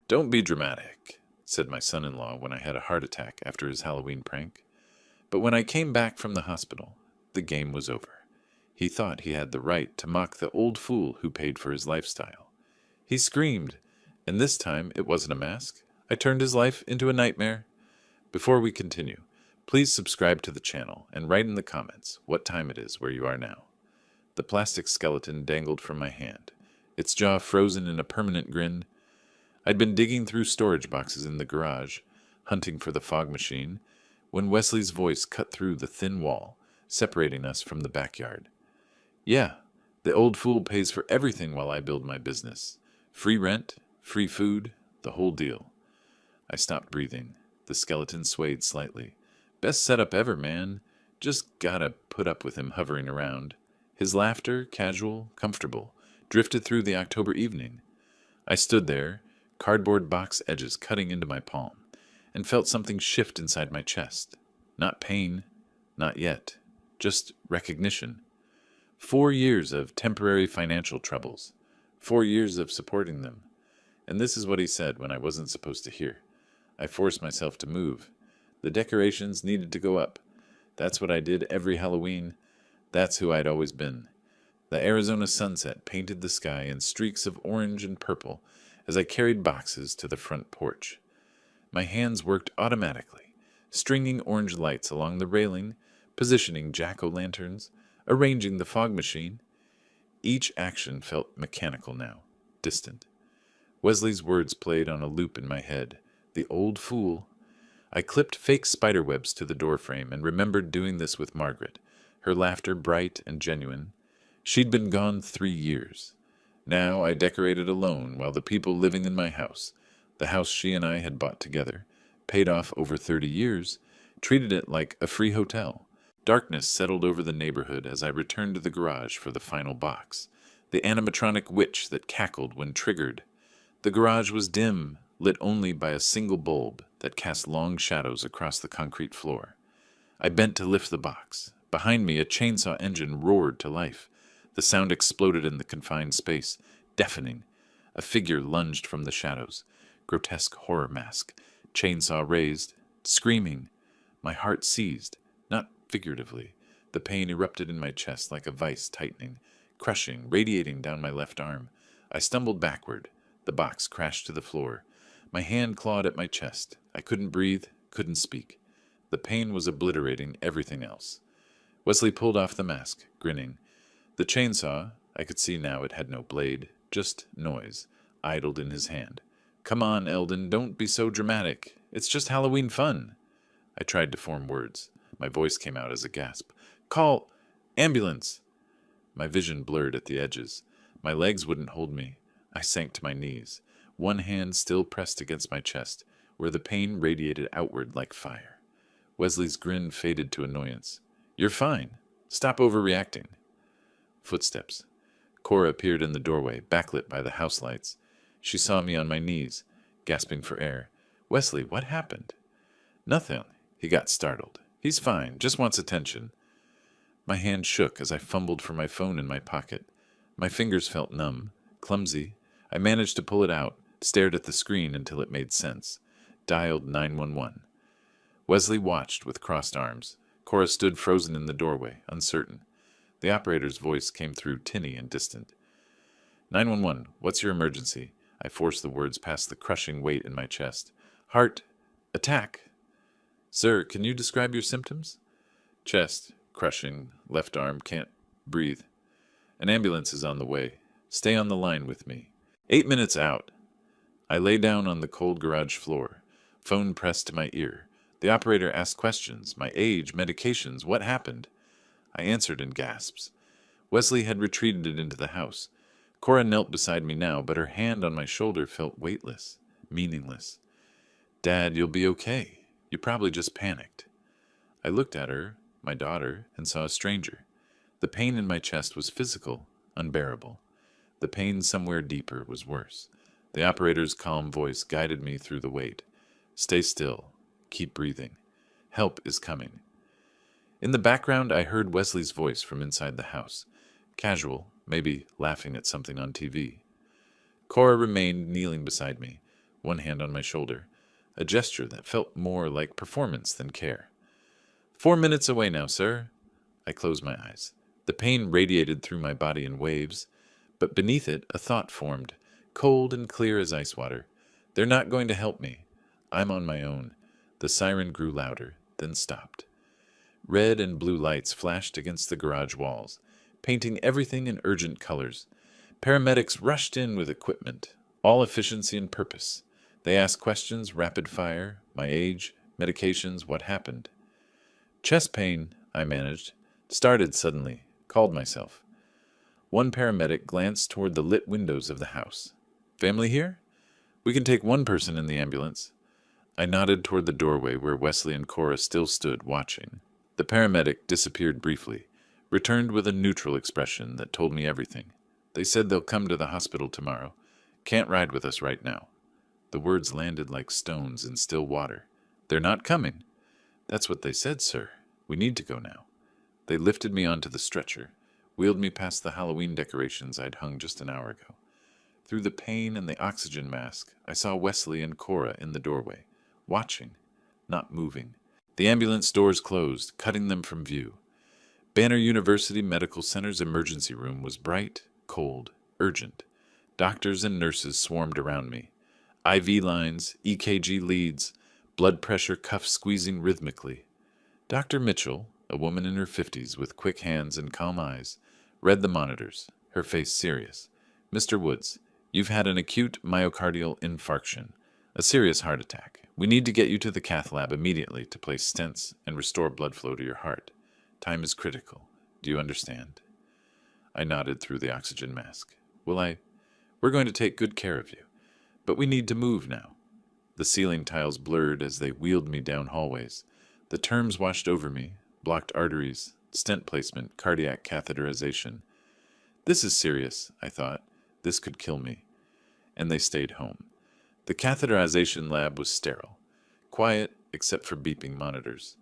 Don't be dramatic, said my son-in-law when I had a heart attack after his Halloween prank. But when I came back from the hospital, the game was over. He thought he had the right to mock the old fool who paid for his lifestyle. He screamed, and this time it wasn't a mask. I turned his life into a nightmare. Before we continue, please subscribe to the channel and write in the comments what time it is where you are now. The plastic skeleton dangled from my hand, its jaw frozen in a permanent grin. I'd been digging through storage boxes in the garage, hunting for the fog machine, when Wesley's voice cut through the thin wall, separating us from the backyard. Yeah, the old fool pays for everything while I build my business. Free rent, free food, the whole deal. I stopped breathing. The skeleton swayed slightly. Best setup ever, man. Just gotta put up with him hovering around. His laughter, casual, comfortable, drifted through the October evening. I stood there, cardboard box edges cutting into my palm, and felt something shift inside my chest. Not pain, not yet, just recognition. 4 years of temporary financial troubles. 4 years of supporting them. And this is what he said when I wasn't supposed to hear. I forced myself to move. The decorations needed to go up. That's what I did every Halloween. That's who I'd always been. The Arizona sunset painted the sky in streaks of orange and purple as I carried boxes to the front porch. My hands worked automatically, stringing orange lights along the railing, positioning jack-o'-lanterns, arranging the fog machine. Each action felt mechanical now, distant. Wesley's words played on a loop in my head. The old fool. I clipped fake spider webs to the doorframe and remembered doing this with Margaret, her laughter bright and genuine. She'd been gone 3 years. Now I decorated alone while the people living in my house, the house she and I had bought together, paid off over 30 years, treated it like a free hotel. Darkness settled over the neighborhood as I returned to the garage for the final box, the animatronic witch that cackled when triggered. The garage was dim, lit only by a single bulb that cast long shadows across the concrete floor. I bent to lift the box. Behind me, a chainsaw engine roared to life. The sound exploded in the confined space, deafening. A figure lunged from the shadows, grotesque horror mask, chainsaw raised, screaming. My heart seized, not figuratively. The pain erupted in my chest like a vice tightening, crushing, radiating down my left arm. I stumbled backward. The box crashed to the floor. My hand clawed at my chest. I couldn't breathe, couldn't speak. The pain was obliterating everything else. Wesley pulled off the mask, grinning. The chainsaw, I could see now it had no blade, just noise, idled in his hand. Come on, Eldon, don't be so dramatic. It's just Halloween fun. I tried to form words. My voice came out as a gasp. Call ambulance. My vision blurred at the edges. My legs wouldn't hold me. I sank to my knees, one hand still pressed against my chest, where the pain radiated outward like fire. Wesley's grin faded to annoyance. You're fine. Stop overreacting. Footsteps. Cora appeared in the doorway, backlit by the house lights. She saw me on my knees, gasping for air. Wesley, what happened? Nothing. He got startled. He's fine, just wants attention. My hand shook as I fumbled for my phone in my pocket. My fingers felt numb, clumsy. I managed to pull it out, stared at the screen until it made sense. Dialed 911. Wesley watched with crossed arms. Cora stood frozen in the doorway, uncertain. The operator's voice came through tinny and distant. 911, what's your emergency? I forced the words past the crushing weight in my chest. Heart attack. Sir, can you describe your symptoms? Chest, crushing, left arm, can't breathe. An ambulance is on the way. Stay on the line with me. 8 minutes out. I lay down on the cold garage floor, phone pressed to my ear. The operator asked questions, my age, medications, what happened? I answered in gasps. Wesley had retreated into the house. Cora knelt beside me now, but her hand on my shoulder felt weightless, meaningless. Dad, you'll be okay. You probably just panicked. I looked at her, my daughter, and saw a stranger. The pain in my chest was physical, unbearable. The pain somewhere deeper was worse. The operator's calm voice guided me through the weight. Stay still. Keep breathing. Help is coming. In the background, I heard Wesley's voice from inside the house. Casual, maybe laughing at something on TV. Cora remained kneeling beside me. one hand on my shoulder, a gesture that felt more like performance than care. 4 minutes away now, sir. I closed my eyes. The pain radiated through my body in waves, but beneath it a thought formed, cold and clear as ice water. They're not going to help me. I'm on my own. The siren grew louder, then stopped. Red and blue lights flashed against the garage walls, painting everything in urgent colors. Paramedics rushed in with equipment, all efficiency and purpose. They asked questions, rapid fire, my age, medications, what happened. Chest pain, I managed. Started suddenly. Called myself. One paramedic glanced toward the lit windows of the house. Family here? We can take one person in the ambulance. I nodded toward the doorway where Wesley and Cora still stood, watching. The paramedic disappeared briefly, returned with a neutral expression that told me everything. They said they'll come to the hospital tomorrow. Can't ride with us right now. The words landed like stones in still water. They're not coming. That's what they said, sir. We need to go now. They lifted me onto the stretcher, wheeled me past the Halloween decorations I'd hung just an hour ago. Through the pain and the oxygen mask, I saw Wesley and Cora in the doorway, watching, not moving. The ambulance doors closed, cutting them from view. Banner University Medical Center's emergency room was bright, cold, urgent. Doctors and nurses swarmed around me. IV lines, EKG leads, blood pressure cuffs squeezing rhythmically. Dr. Mitchell, a woman in her 50s with quick hands and calm eyes, read the monitors, her face serious. Mr. Woods, you've had an acute myocardial infarction, a serious heart attack. We need to get you to the cath lab immediately to place stents and restore blood flow to your heart. Time is critical. Do you understand? I nodded through the oxygen mask. We're going to take good care of you. But we need to move now. The ceiling tiles blurred as they wheeled me down hallways. The terms washed over me, blocked arteries, stent placement, cardiac catheterization. This is serious, I thought. This could kill me. And they stayed home. The catheterization lab was sterile, quiet except for beeping monitors.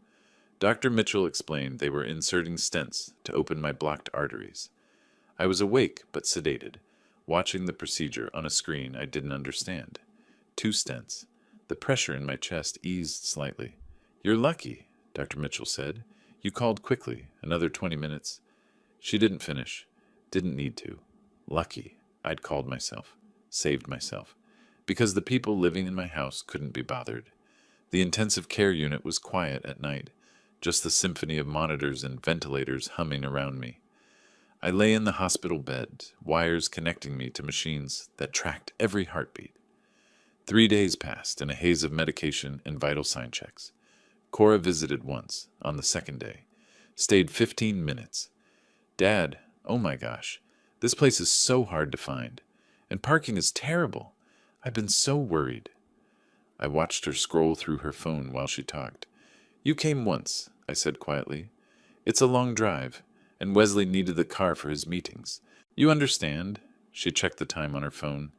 Dr. Mitchell explained they were inserting stents to open my blocked arteries. I was awake but sedated, watching the procedure on a screen I didn't understand. 2 stents. The pressure in my chest eased slightly. You're lucky, Dr. Mitchell said. You called quickly. Another 20 minutes. She didn't finish. Didn't need to. Lucky, I'd called myself. Saved myself. Because the people living in my house couldn't be bothered. The intensive care unit was quiet at night, just the symphony of monitors and ventilators humming around me. I lay in the hospital bed, wires connecting me to machines that tracked every heartbeat. 3 days passed in a haze of medication and vital sign checks. Cora visited once, on the 2nd day. Stayed 15 minutes. Dad, oh my gosh, this place is so hard to find. And parking is terrible. I've been so worried. I watched her scroll through her phone while she talked. You came once, I said quietly. It's a long drive, and Wesley needed the car for his meetings. You understand? She checked the time on her phone.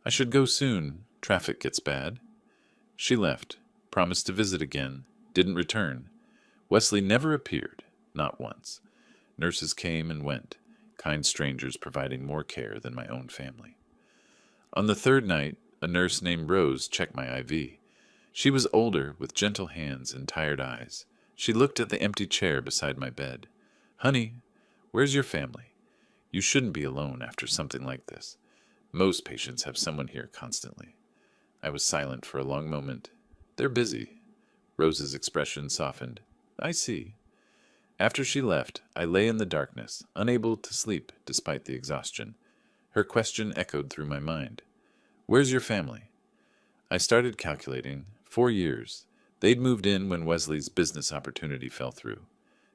I should go soon. Traffic gets bad. She left, promised to visit again, didn't return. Wesley never appeared, not once. Nurses came and went, kind strangers providing more care than my own family. On the 3rd night, a nurse named Rose checked my IV. She was older, with gentle hands and tired eyes. She looked at the empty chair beside my bed. Honey, where's your family? You shouldn't be alone after something like this. Most patients have someone here constantly. I was silent for a long moment. They're busy. Rose's expression softened. I see. After she left, I lay in the darkness, unable to sleep despite the exhaustion. Her question echoed through my mind. Where's your family? I started calculating. 4 years. They'd moved in when Wesley's business opportunity fell through.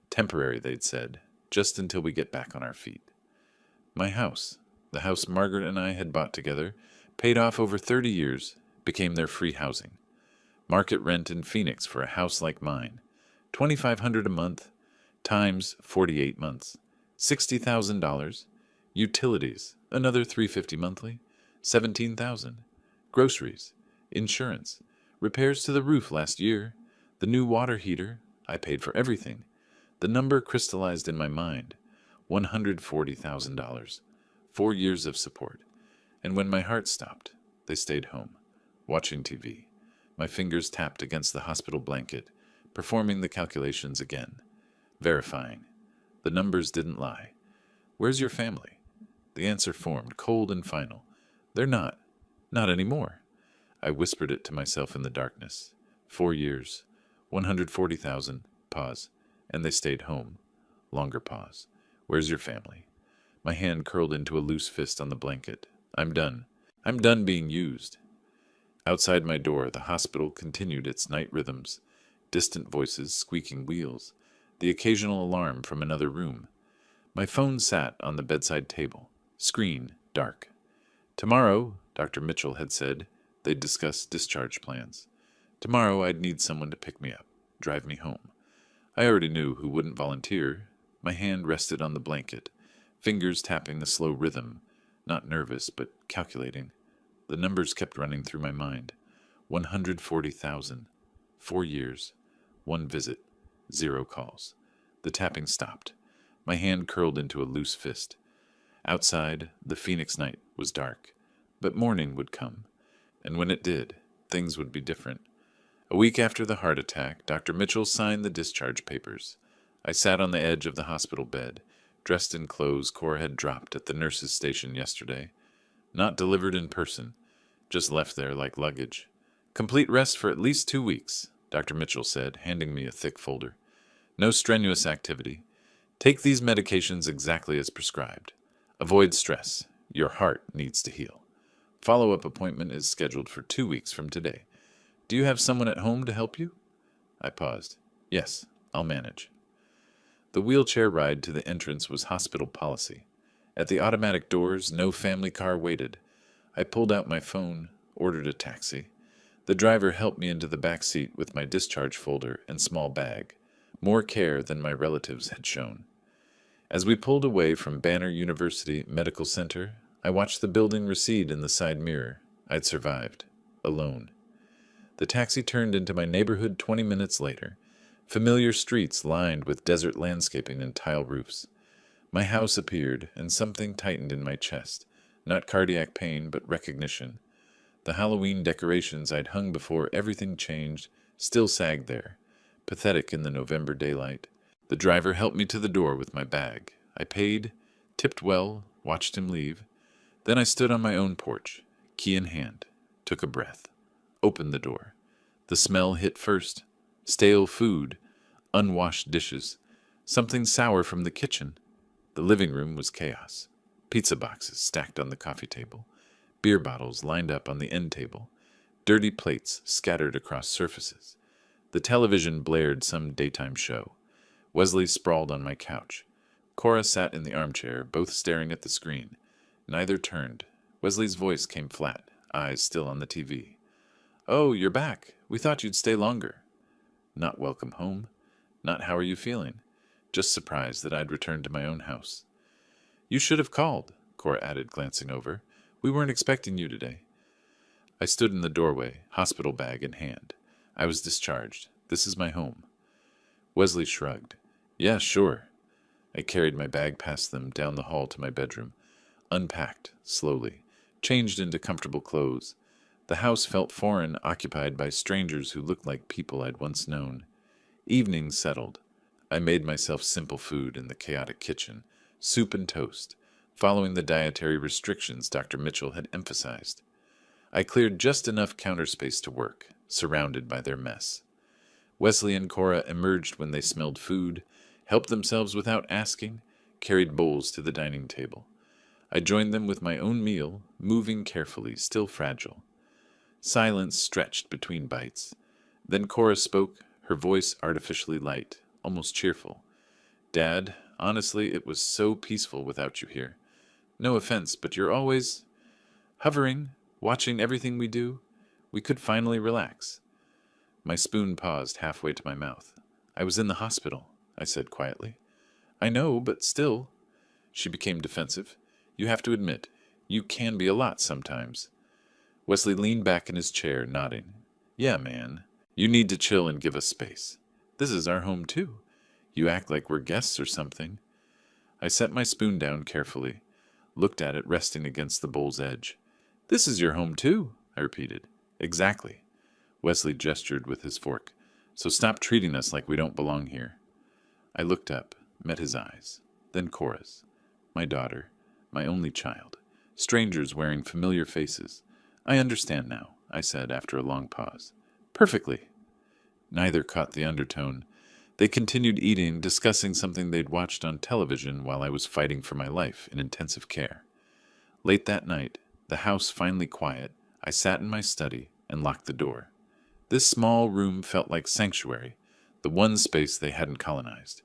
Temporary, they'd said, just until we get back on our feet. My house, the house Margaret and I had bought together, paid off over 30 years, became their free housing. Market rent in Phoenix for a house like mine. $2,500 a month, times 48 months. $60,000. Utilities, another $350 monthly. $17,000. Groceries, insurance, repairs to the roof last year, the new water heater. I paid for everything. The number crystallized in my mind. $140,000. 4 years of support. And when my heart stopped, they stayed home. watching TV. My fingers tapped against the hospital blanket, performing the calculations again. Verifying. The numbers didn't lie. Where's your family? The answer formed, cold and final. They're not. Not anymore. I whispered it to myself in the darkness. 4 years. 140,000. Pause. And they stayed home. Longer pause. Where's your family? My hand curled into a loose fist on the blanket. I'm done. I'm done being used. Outside my door, the hospital continued its night rhythms. Distant voices, squeaking wheels. The occasional alarm from another room. My phone sat on the bedside table. Screen, dark. Tomorrow, Dr. Mitchell had said, they'd discuss discharge plans. Tomorrow I'd need someone to pick me up, drive me home. I already knew who wouldn't volunteer. My hand rested on the blanket, fingers tapping the slow rhythm, not nervous, but calculating. The numbers kept running through my mind. 140,000. 4 years. 1 visit. 0 calls. The tapping stopped. My hand curled into a loose fist. Outside, the Phoenix night was dark, but morning would come. And when it did, things would be different. A week after the heart attack, Dr. Mitchell signed the discharge papers. I sat on the edge of the hospital bed, dressed in clothes Cora had dropped at the nurse's station yesterday. Not delivered in person, just left there like luggage. Complete rest for at least 2 weeks, Dr. Mitchell said, handing me a thick folder. No strenuous activity. Take these medications exactly as prescribed. Avoid stress. Your heart needs to heal. Follow-up appointment is scheduled for 2 weeks from today. Do you have someone at home to help you? I paused. Yes, I'll manage. The wheelchair ride to the entrance was hospital policy. At the automatic doors, no family car waited. I pulled out my phone, ordered a taxi. The driver helped me into the back seat with my discharge folder and small bag. More care than my relatives had shown. As we pulled away from Banner University Medical Center, I watched the building recede in the side mirror. I'd survived. Alone. The taxi turned into my neighborhood 20 minutes later. Familiar streets lined with desert landscaping and tile roofs. My house appeared, and something tightened in my chest. Not cardiac pain, but recognition. The Halloween decorations I'd hung before everything changed still sagged there, pathetic in the November daylight. The driver helped me to the door with my bag. I paid, tipped well, watched him leave. Then I stood on my own porch, key in hand, took a breath, opened the door. The smell hit first. Stale food, unwashed dishes, something sour from the kitchen. The living room was chaos. Pizza boxes stacked on the coffee table, beer bottles lined up on the end table, dirty plates scattered across surfaces. The television blared some daytime show. Wesley sprawled on my couch. Cora sat in the armchair, both staring at the screen. Neither turned. Wesley's voice came flat, eyes still on the TV. "Oh, you're back. We thought you'd stay longer." Not welcome home. Not how are you feeling. Just surprised that I'd returned to my own house. "You should have called," Cora added, glancing over. "We weren't expecting you today." I stood in the doorway, hospital bag in hand. I was discharged. This is my home. Wesley shrugged. "Yeah, sure." I carried my bag past them down the hall to my bedroom. Unpacked, slowly. Changed into comfortable clothes. The house felt foreign, occupied by strangers who looked like people I'd once known. Evening settled. I made myself simple food in the chaotic kitchen, soup and toast, following the dietary restrictions Dr. Mitchell had emphasized. I cleared just enough counter space to work, surrounded by their mess. Wesley and Cora emerged when they smelled food, helped themselves without asking, carried bowls to the dining table. I joined them with my own meal, moving carefully, still fragile. Silence stretched between bites. Then Cora spoke, her voice artificially light, almost cheerful. "Dad, honestly, it was so peaceful without you here. No offense, but you're always hovering, watching everything we do. We could finally relax." My spoon paused halfway to my mouth. "I was in the hospital," I said quietly. "I know, but still." She became defensive. "You have to admit, you can be a lot sometimes." Wesley leaned back in his chair, nodding. "Yeah, man. You need to chill and give us space. This is our home, too. You act like we're guests or something." I set my spoon down carefully, looked at it resting against the bowl's edge. "This is your home, too," I repeated. Exactly. Wesley gestured with his fork. So stop treating us like we don't belong here. I looked up, met his eyes. Then Cora's. My daughter. My only child. Strangers wearing familiar faces. I understand now, I said after a long pause. Perfectly. Neither caught the undertone. They continued eating, discussing something they'd watched on television while I was fighting for my life in intensive care. Late that night, the house finally quiet, I sat in my study and locked the door. This small room felt like sanctuary, the one space they hadn't colonized.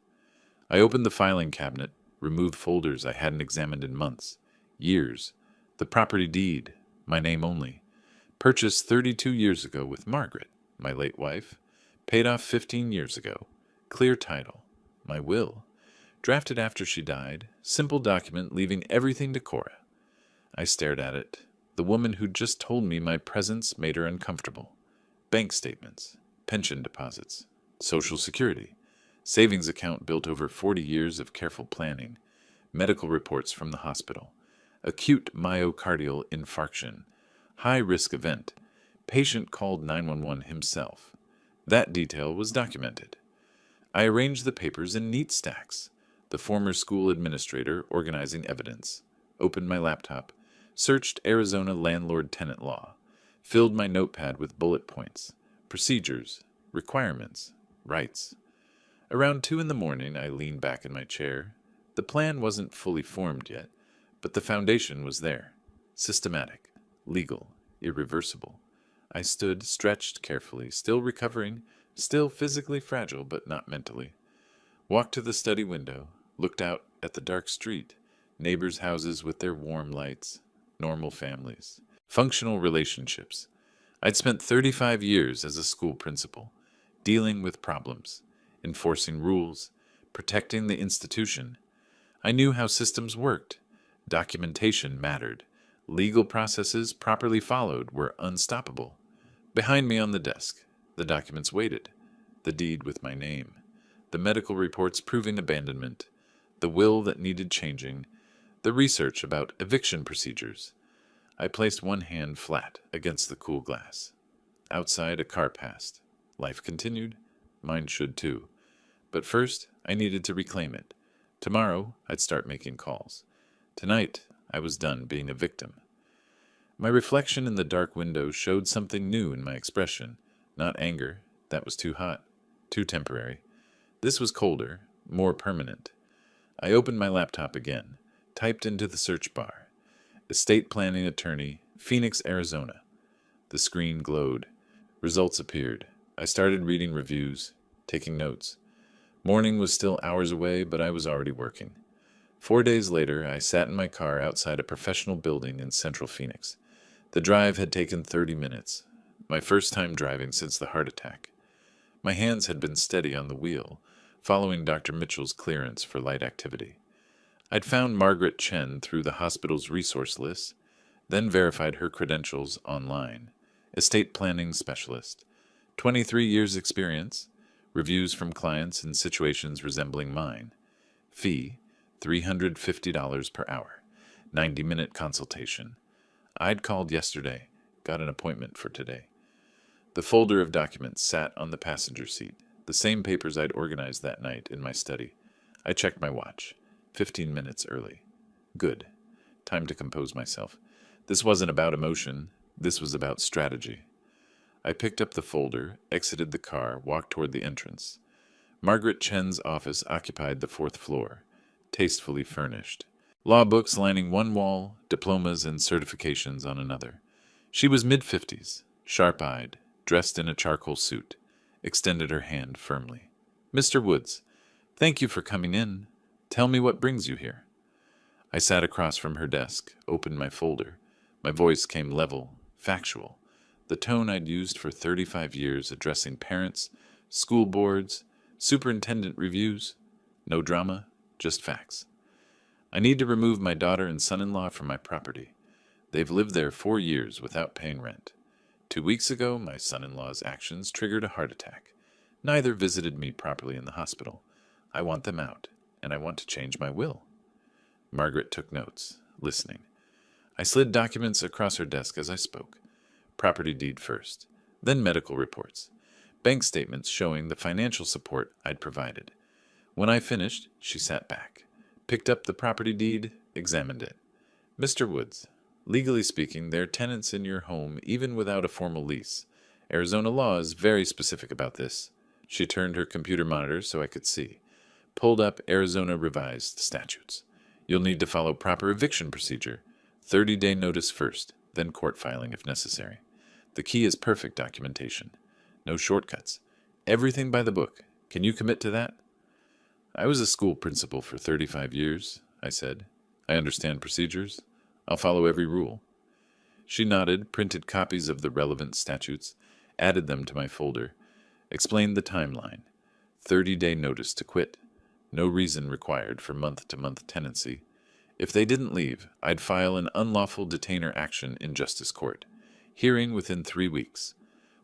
I opened the filing cabinet, removed folders I hadn't examined in months, years, the property deed, my name only, purchased 32 years ago with Margaret, my late wife, paid off 15 years ago, clear title, my will, drafted after she died, simple document leaving everything to Cora. I stared at it. The woman who'd just told me my presence made her uncomfortable. Bank statements, pension deposits, Social Security, savings account built over 40 years of careful planning, medical reports from the hospital, acute myocardial infarction, high-risk event, patient called 911 himself. That detail was documented. I arranged the papers in neat stacks, the former school administrator organizing evidence, opened my laptop, searched Arizona landlord-tenant law, filled my notepad with bullet points, procedures, requirements, rights. Around 2 in the morning, I leaned back in my chair. The plan wasn't fully formed yet, but the foundation was there. Systematic, legal, irreversible. I stood, stretched carefully, still recovering, still physically fragile, but not mentally. Walked to the study window, looked out at the dark street, neighbors' houses with their warm lights, normal families, functional relationships. I'd spent 35 years as a school principal, dealing with problems, enforcing rules, protecting the institution. I knew how systems worked. Documentation mattered. Legal processes properly followed were unstoppable. Behind me on the desk, the documents waited. The deed with my name, the medical reports proving abandonment, the will that needed changing, the research about eviction procedures. I placed one hand flat against the cool glass. Outside, a car passed. Life continued. Mine should too. But first, I needed to reclaim it. Tomorrow, I'd start making calls. Tonight, I was done being a victim. My reflection in the dark window showed something new in my expression. Not anger. That was too hot. Too temporary. This was colder. More permanent. I opened my laptop again. Typed into the search bar. Estate planning attorney, Phoenix, Arizona. The screen glowed. Results appeared. I started reading reviews, taking notes. Morning was still hours away, but I was already working. 4 days later, I sat in my car outside a professional building in central Phoenix. The drive had taken 30 minutes, my first time driving since the heart attack. My hands had been steady on the wheel, following Dr. Mitchell's clearance for light activity. I'd found Margaret Chen through the hospital's resource list, then verified her credentials online. Estate planning specialist, 23 years experience, reviews from clients in situations resembling mine. Fee, $350 per hour, 90-minute consultation. I'd called yesterday, got an appointment for today. The folder of documents sat on the passenger seat, the same papers I'd organized that night in my study. I checked my watch, 15 minutes early. Good. Time to compose myself. This wasn't about emotion, this was about strategy. I picked up the folder, exited the car, walked toward the entrance. Margaret Chen's office occupied the 4th floor, tastefully furnished. Law books lining one wall, diplomas and certifications on another. She was mid-50s, sharp-eyed, dressed in a charcoal suit, extended her hand firmly. "Mr. Woods, thank you for coming in. Tell me what brings you here." I sat across from her desk, opened my folder. My voice came level, factual, the tone I'd used for 35 years addressing parents, school boards, superintendent reviews. No drama, just facts. I need to remove my daughter and son-in-law from my property. They've lived there 4 years without paying rent. 2 weeks ago, my son-in-law's actions triggered a heart attack. Neither visited me properly in the hospital. I want them out, and I want to change my will. Margaret took notes, listening. I slid documents across her desk as I spoke. property deed first, then medical reports, bank statements showing the financial support I'd provided. When I finished, she sat back, picked up the property deed, examined it. Mr. Woods, legally speaking, they're tenants in your home even without a formal lease. Arizona law is very specific about this. She turned her computer monitor so I could see. Pulled up Arizona revised statutes. You'll need to follow proper eviction procedure. 30-day notice first, then court filing if necessary. The key is perfect documentation. No shortcuts. Everything by the book. Can you commit to that? I was a school principal for 35 years, I said. I understand procedures. I'll follow every rule. She nodded, printed copies of the relevant statutes, added them to my folder, explained the timeline. 30-day notice to quit. No reason required for month-to-month tenancy. If they didn't leave, I'd file an unlawful detainer action in justice court. Hearing within 3 weeks.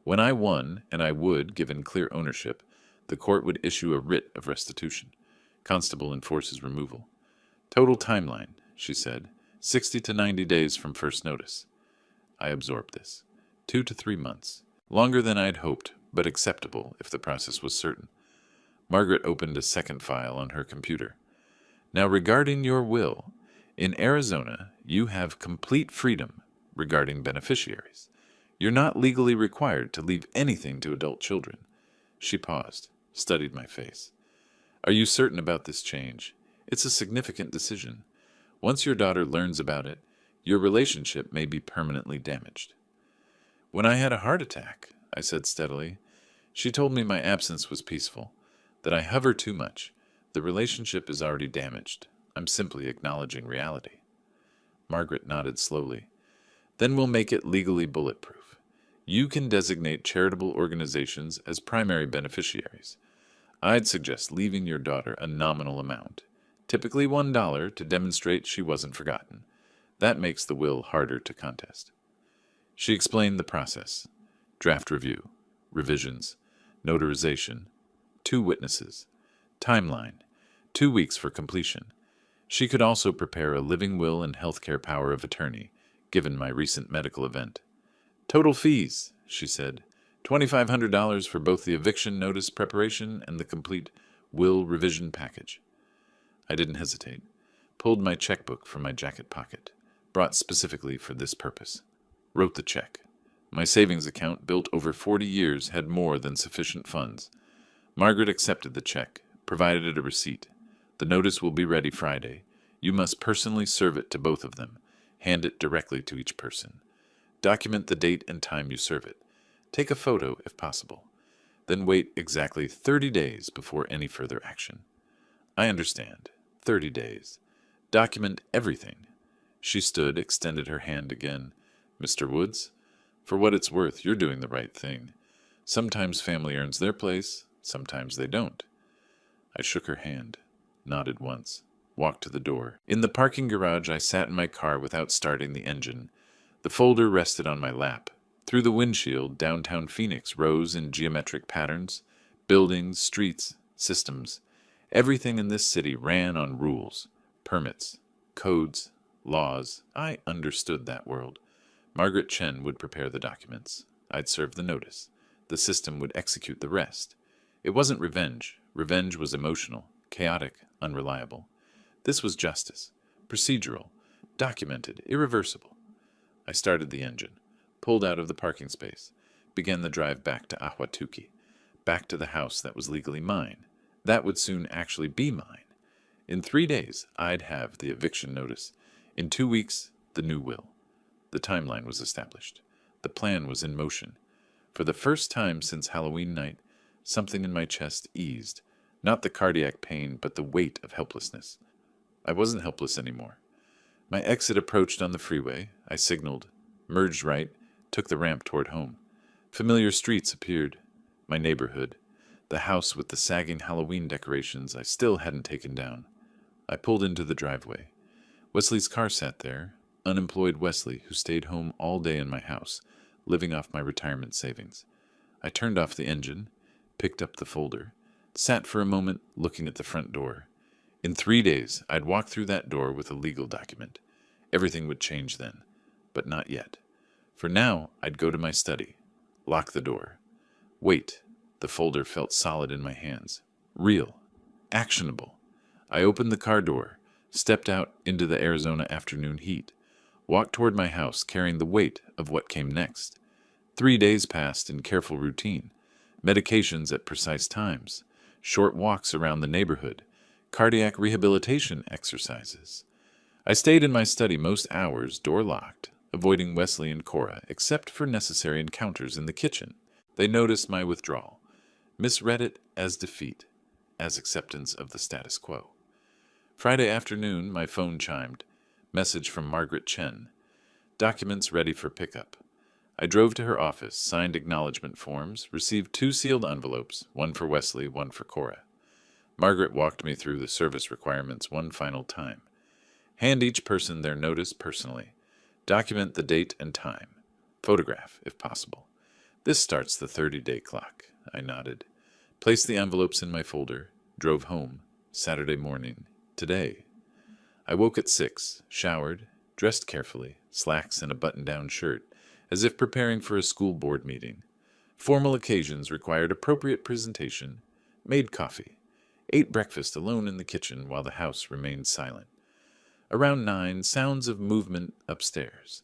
When I won, and I would, given clear ownership, the court would issue a writ of restitution. Constable enforces removal. Total timeline, she said, 60 to 90 days from first notice. I absorbed this. 2 to 3 months. Longer than I'd hoped, but acceptable if the process was certain. Margaret opened a second file on her computer. Now regarding your will, in Arizona, you have complete freedom regarding beneficiaries. You're not legally required to leave anything to adult children. She paused, studied my face. Are you certain about this change? It's a significant decision. Once your daughter learns about it, your relationship may be permanently damaged. When I had a heart attack, I said steadily, she told me my absence was peaceful, that I hover too much. The relationship is already damaged. I'm simply acknowledging reality. Margaret nodded slowly. Then we'll make it legally bulletproof. You can designate charitable organizations as primary beneficiaries. I'd suggest leaving your daughter a nominal amount, typically $1 to demonstrate she wasn't forgotten. That makes the will harder to contest. She explained the process. Draft review, revisions, notarization, 2 witnesses, timeline, 2 weeks for completion. She could also prepare a living will and healthcare power of attorney, given my recent medical event. Total fees, she said, $2,500 for both the eviction notice preparation and the complete will revision package. I didn't hesitate. Pulled my checkbook from my jacket pocket, brought specifically for this purpose. Wrote the check. My savings account, built over 40 years, had more than sufficient funds. Margaret accepted the check, provided a receipt. The notice will be ready Friday. You must personally serve it to both of them. Hand it directly to each person. Document the date and time you serve it. Take a photo if possible. Then wait exactly 30 days before any further action. I understand. 30 days. Document everything. She stood, extended her hand again. Mr. Woods, for what it's worth, you're doing the right thing. Sometimes family earns their place, sometimes they don't. I shook her hand, nodded once, walked to the door. In the parking garage, I sat in my car without starting the engine. The folder rested on my lap. Through the windshield, downtown Phoenix rose in geometric patterns. Buildings, streets, systems. Everything in this city ran on rules, permits, codes, laws. I understood that world. Margaret Chen would prepare the documents. I'd serve the notice. The system would execute the rest. It wasn't revenge. Revenge was emotional, chaotic, unreliable. This was justice, procedural, documented, irreversible. I started the engine, pulled out of the parking space, began the drive back to Ahwatukee, back to the house that was legally mine. That would soon actually be mine. In 3 days, I'd have the eviction notice. In 2 weeks, the new will. The timeline was established. The plan was in motion. For the first time since Halloween night, something in my chest eased. Not the cardiac pain, but the weight of helplessness. I wasn't helpless anymore. My exit approached on the freeway. I signaled, merged right, took the ramp toward home. Familiar streets appeared. My neighborhood. The house with the sagging Halloween decorations I still hadn't taken down. I pulled into the driveway. Wesley's car sat there, unemployed Wesley, who stayed home all day in my house, living off my retirement savings. I turned off the engine, picked up the folder, sat for a moment looking at the front door. In 3 days, I'd walk through that door with a legal document. Everything would change then, but not yet. For now, I'd go to my study, lock the door. Wait. The folder felt solid in my hands. Real. Actionable. I opened the car door, stepped out into the Arizona afternoon heat, walked toward my house carrying the weight of what came next. 3 days passed in careful routine, medications at precise times, short walks around the neighborhood, cardiac rehabilitation exercises. I stayed in my study most hours, door locked, avoiding Wesley and Cora except for necessary encounters in the kitchen. They noticed my withdrawal, misread it as defeat, as acceptance of the status quo. Friday afternoon, my phone chimed. Message from Margaret Chen. Documents ready for pickup. I drove to her office, signed acknowledgement forms, received 2 sealed envelopes, one for Wesley, one for Cora. Margaret walked me through the service requirements one final time. Hand each person their notice personally. Document the date and time. Photograph, if possible. This starts the 30-day clock. I nodded. Placed the envelopes in my folder. Drove home. Saturday morning. Today. I woke at 6, showered, dressed carefully, slacks and a button-down shirt, as if preparing for a school board meeting. Formal occasions required appropriate presentation. Made coffee. Ate breakfast alone in the kitchen while the house remained silent. Around 9, sounds of movement upstairs.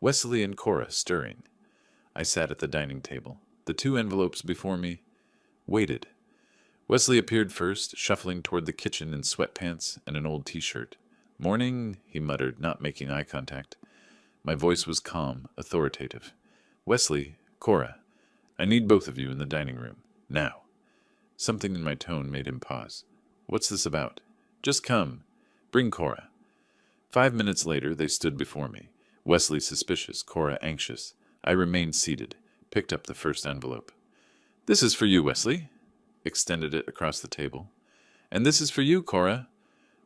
Wesley and Cora stirring. I sat at the dining table, the 2 envelopes before me. Waited. Wesley appeared first, shuffling toward the kitchen in sweatpants and an old t-shirt. "Morning," he muttered, not making eye contact. My voice was calm, authoritative. "Wesley, Cora, I need both of you in the dining room. Now." Something in my tone made him pause. "What's this about?" "Just come. Bring Cora." 5 minutes later, they stood before me. Wesley suspicious, Cora anxious. I remained seated, picked up the first envelope. "This is for you, Wesley." Extended it across the table. "And this is for you, Cora."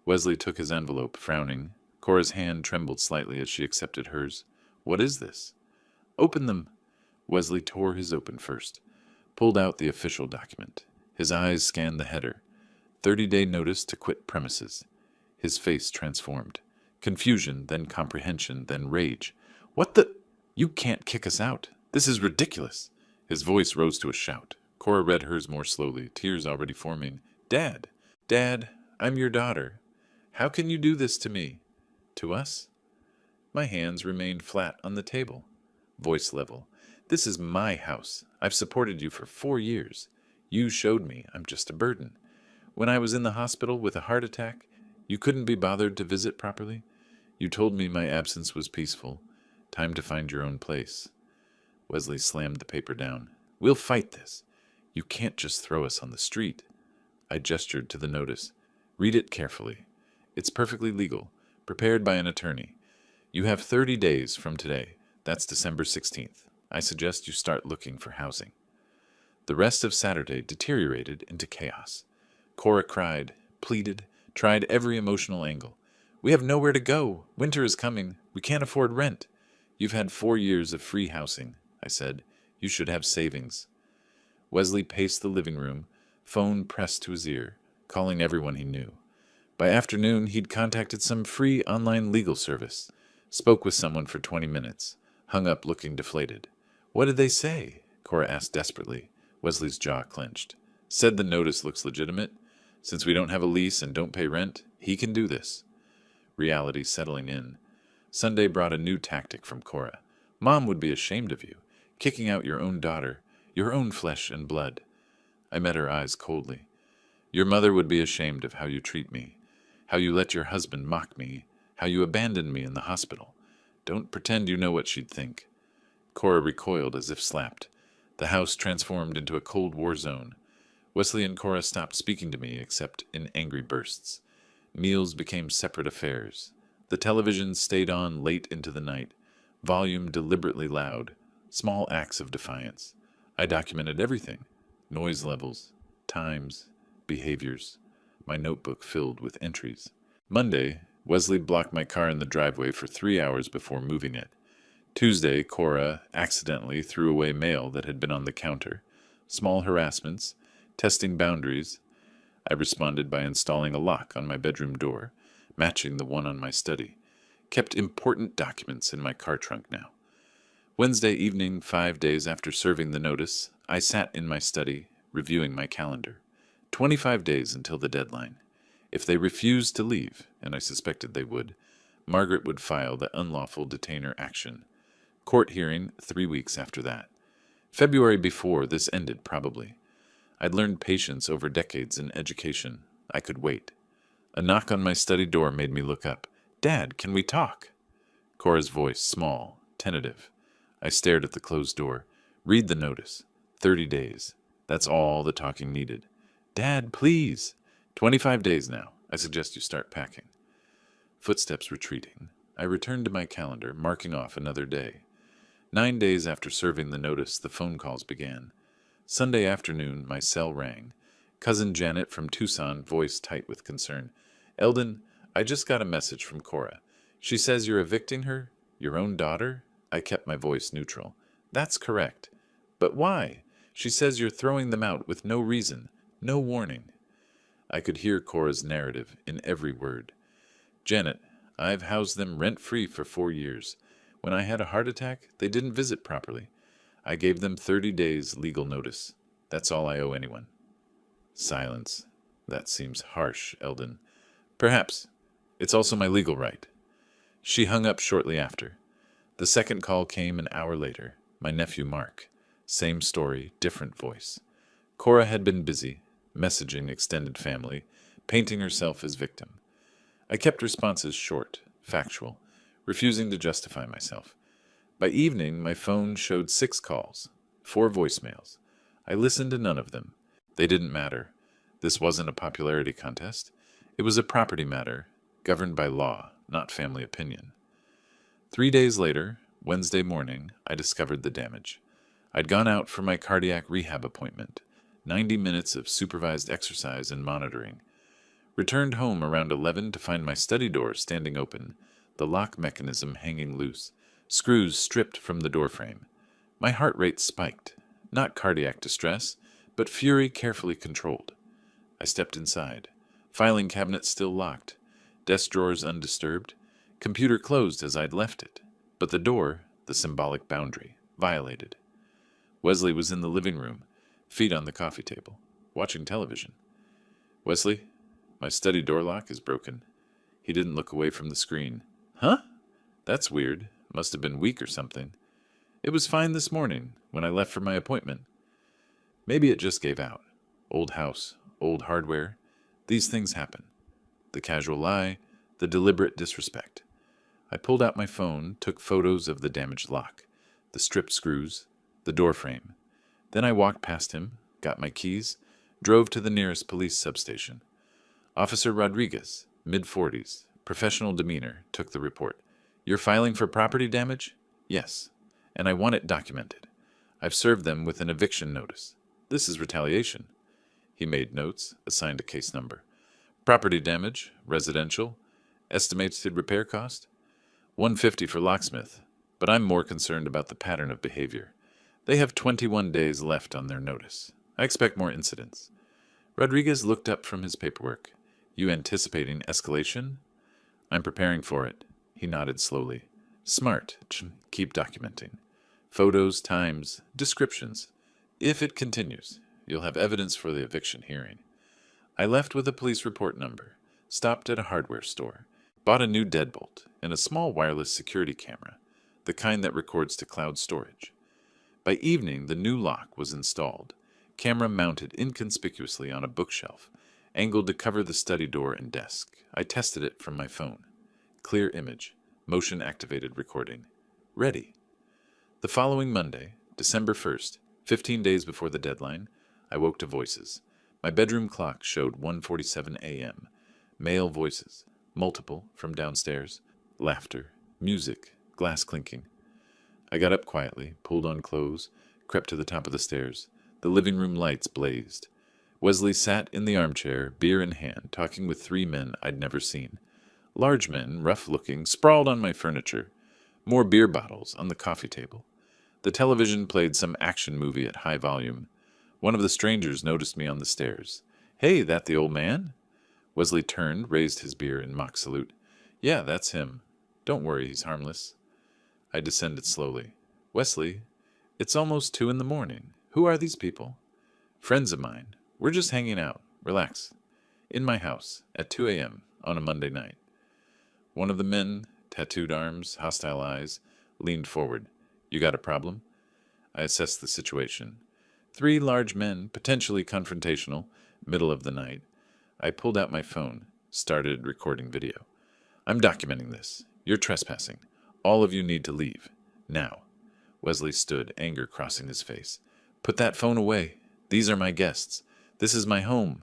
Wesley took his envelope, frowning. Cora's hand trembled slightly as she accepted hers. "What is this?" "Open them." Wesley tore his open first, pulled out the official document. His eyes scanned the header. 30-day notice to quit premises. His face transformed. Confusion, then comprehension, then rage. "What the? You can't kick us out. This is ridiculous." His voice rose to a shout. Cora read hers more slowly, tears already forming. "Dad, Dad, I'm your daughter. How can you do this to me?" "To us?" My hands remained flat on the table. Voice level. "This is my house. I've supported you for 4 years. You showed me I'm just a burden. When I was in the hospital with a heart attack, you couldn't be bothered to visit properly. You told me my absence was peaceful. Time to find your own place." Wesley slammed the paper down. "We'll fight this. You can't just throw us on the street." I gestured to the notice. "Read it carefully. It's perfectly legal, prepared by an attorney. You have 30 days from today. That's December 16th. I suggest you start looking for housing." The rest of Saturday deteriorated into chaos. Cora cried, pleaded, tried every emotional angle. "We have nowhere to go. Winter is coming. We can't afford rent." "You've had 4 years of free housing," I said. "You should have savings." Wesley paced the living room, phone pressed to his ear, calling everyone he knew. By afternoon, he'd contacted some free online legal service, spoke with someone for 20 minutes, hung up looking deflated. "What did they say?" Cora asked desperately. Wesley's jaw clenched. "Said the notice looks legitimate. Since we don't have a lease and don't pay rent, he can do this." Reality settling in. Sunday brought a new tactic from Cora. "Mom would be ashamed of you, kicking out your own daughter, your own flesh and blood." I met her eyes coldly. "Your mother would be ashamed of how you treat me, how you let your husband mock me, how you abandoned me in the hospital. Don't pretend you know what she'd think." Cora recoiled as if slapped. The house transformed into a Cold War zone. Wesley and Cora stopped speaking to me except in angry bursts. Meals became separate affairs. The television stayed on late into the night, volume deliberately loud, small acts of defiance. I documented everything: noise levels, times, behaviors. My notebook filled with entries. Monday, Wesley blocked my car in the driveway for 3 hours before moving it. Tuesday, Cora accidentally threw away mail that had been on the counter. Small harassments, testing boundaries. I responded by installing a lock on my bedroom door, matching the one on my study. Kept important documents in my car trunk now. Wednesday evening, 5 days after serving the notice, I sat in my study, reviewing my calendar. 25 days until the deadline. If they refused to leave, and I suspected they would, Margaret would file the unlawful detainer action. Court hearing 3 weeks after that. February before this ended, probably. I'd learned patience over decades in education. I could wait. A knock on my study door made me look up. "Dad, can we talk?" Cora's voice, small, tentative. I stared at the closed door. "Read the notice. 30 days. That's all the talking needed." "Dad, please." 25 days now. I suggest you start packing." Footsteps retreating. I returned to my calendar, marking off another day. 9 days after serving the notice, the phone calls began. Sunday afternoon, my cell rang. Cousin Janet from Tucson, voice tight with concern. "Eldon, I just got a message from Cora. She says you're evicting her? Your own daughter?" I kept my voice neutral. "That's correct. But why? She says you're throwing them out with no reason, no warning." I could hear Cora's narrative in every word. "Janet, I've housed them rent-free for 4 years. When I had a heart attack, they didn't visit properly. I gave them 30 days legal notice. That's all I owe anyone." Silence. "That seems harsh, Eldon." "Perhaps. It's also my legal right." She hung up shortly after. The second call came an hour later. My nephew Mark. Same story, different voice. Cora had been busy, messaging extended family, painting herself as victim. I kept responses short, factual, refusing to justify myself. By evening, my phone showed 6 calls, 4 voicemails. I listened to none of them. They didn't matter. This wasn't a popularity contest. It was a property matter, governed by law, not family opinion. 3 days later, Wednesday morning, I discovered the damage. I'd gone out for my cardiac rehab appointment, 90 minutes of supervised exercise and monitoring. Returned home around 11 to find my study door standing open, the lock mechanism hanging loose, screws stripped from the doorframe. My heart rate spiked, not cardiac distress, but fury carefully controlled. I stepped inside, filing cabinet still locked, desk drawers undisturbed, computer closed as I'd left it, but the door, the symbolic boundary, violated. Wesley was in the living room, feet on the coffee table, watching television. "Wesley, my study door lock is broken." He didn't look away from the screen. "Huh? That's weird. Must have been weak or something. It was fine this morning when I left for my appointment." Maybe it just gave out. Old house, old hardware. These things happen. The casual lie, the deliberate disrespect. I pulled out my phone, took photos of the damaged lock, the stripped screws, the door frame. Then I walked past him, got my keys, drove to the nearest police substation. Officer Rodriguez, mid-40s, professional demeanor, took the report. "You're filing for property damage?" "Yes, and I want it documented. I've served them with an eviction notice. This is retaliation." He made notes, assigned a case number. "Property damage, residential, estimated repair cost? $150 for locksmith, but I'm more concerned about the pattern of behavior. They have 21 days left on their notice. I expect more incidents." Rodriguez looked up from his paperwork. "You anticipating escalation?" "I'm preparing for it." He nodded slowly. "Smart. Keep documenting. Photos, times, descriptions. If it continues, you'll have evidence for the eviction hearing." I left with a police report number, stopped at a hardware store, bought a new deadbolt and a small wireless security camera, the kind that records to cloud storage. By evening, the new lock was installed, camera mounted inconspicuously on a bookshelf, angled to cover the study door and desk. I tested it from my phone. Clear image, motion-activated recording. Ready. The following Monday, December 1st, 15 days before the deadline, I woke to voices. My bedroom clock showed 1:47 a.m. Male voices, multiple, from downstairs. Laughter, music, glass clinking. I got up quietly, pulled on clothes, crept to the top of the stairs. The living room lights blazed. Wesley sat in the armchair, beer in hand, talking with 3 men I'd never seen. Large men, rough-looking, sprawled on my furniture. More beer bottles on the coffee table. The television played some action movie at high volume. One of the strangers noticed me on the stairs. "Hey, that the old man?" Wesley turned, raised his beer in mock salute. "Yeah, that's him. Don't worry, he's harmless." I descended slowly. Wesley, it's almost 2 in the morning. Who are these people? Friends of mine. We're just hanging out. Relax. In my house at 2 a.m. on a Monday night. One of the men, tattooed arms, hostile eyes, leaned forward. You got a problem? I assessed the situation. 3 large men, potentially confrontational, middle of the night. I pulled out my phone, started recording video. I'm documenting this. You're trespassing. All of you need to leave. Now. Wesley stood, anger crossing his face. Put that phone away. These are my guests. This is my home.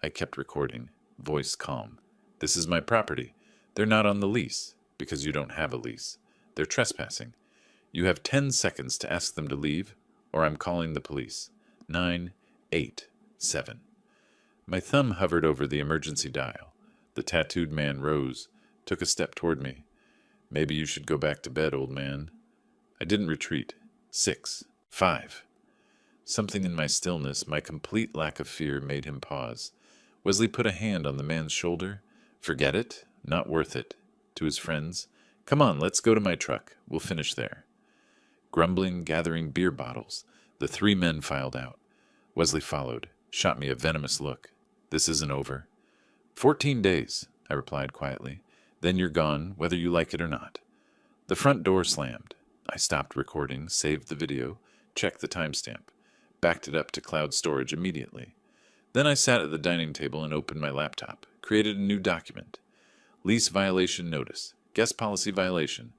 I kept recording, voice calm. This is my property. They're not on the lease, because you don't have a lease. They're trespassing. You have 10 seconds to ask them to leave, or I'm calling the police. 9, 8, 7. My thumb hovered over the emergency dial. The tattooed man rose, took a step toward me. Maybe you should go back to bed, old man. I didn't retreat. 6, 5. Something in my stillness, my complete lack of fear, made him pause. Wesley put a hand on the man's shoulder. Forget it. Not worth it. To his friends. Come on, let's go to my truck. We'll finish there. Grumbling, gathering beer bottles, the 3 men filed out. Wesley followed, shot me a venomous look. This isn't over. 14 days, I replied quietly. Then you're gone, whether you like it or not. The front door slammed. I stopped recording, saved the video, checked the timestamp, backed it up to cloud storage immediately. Then I sat at the dining table and opened my laptop, created a new document. Lease violation notice, guest policy violation.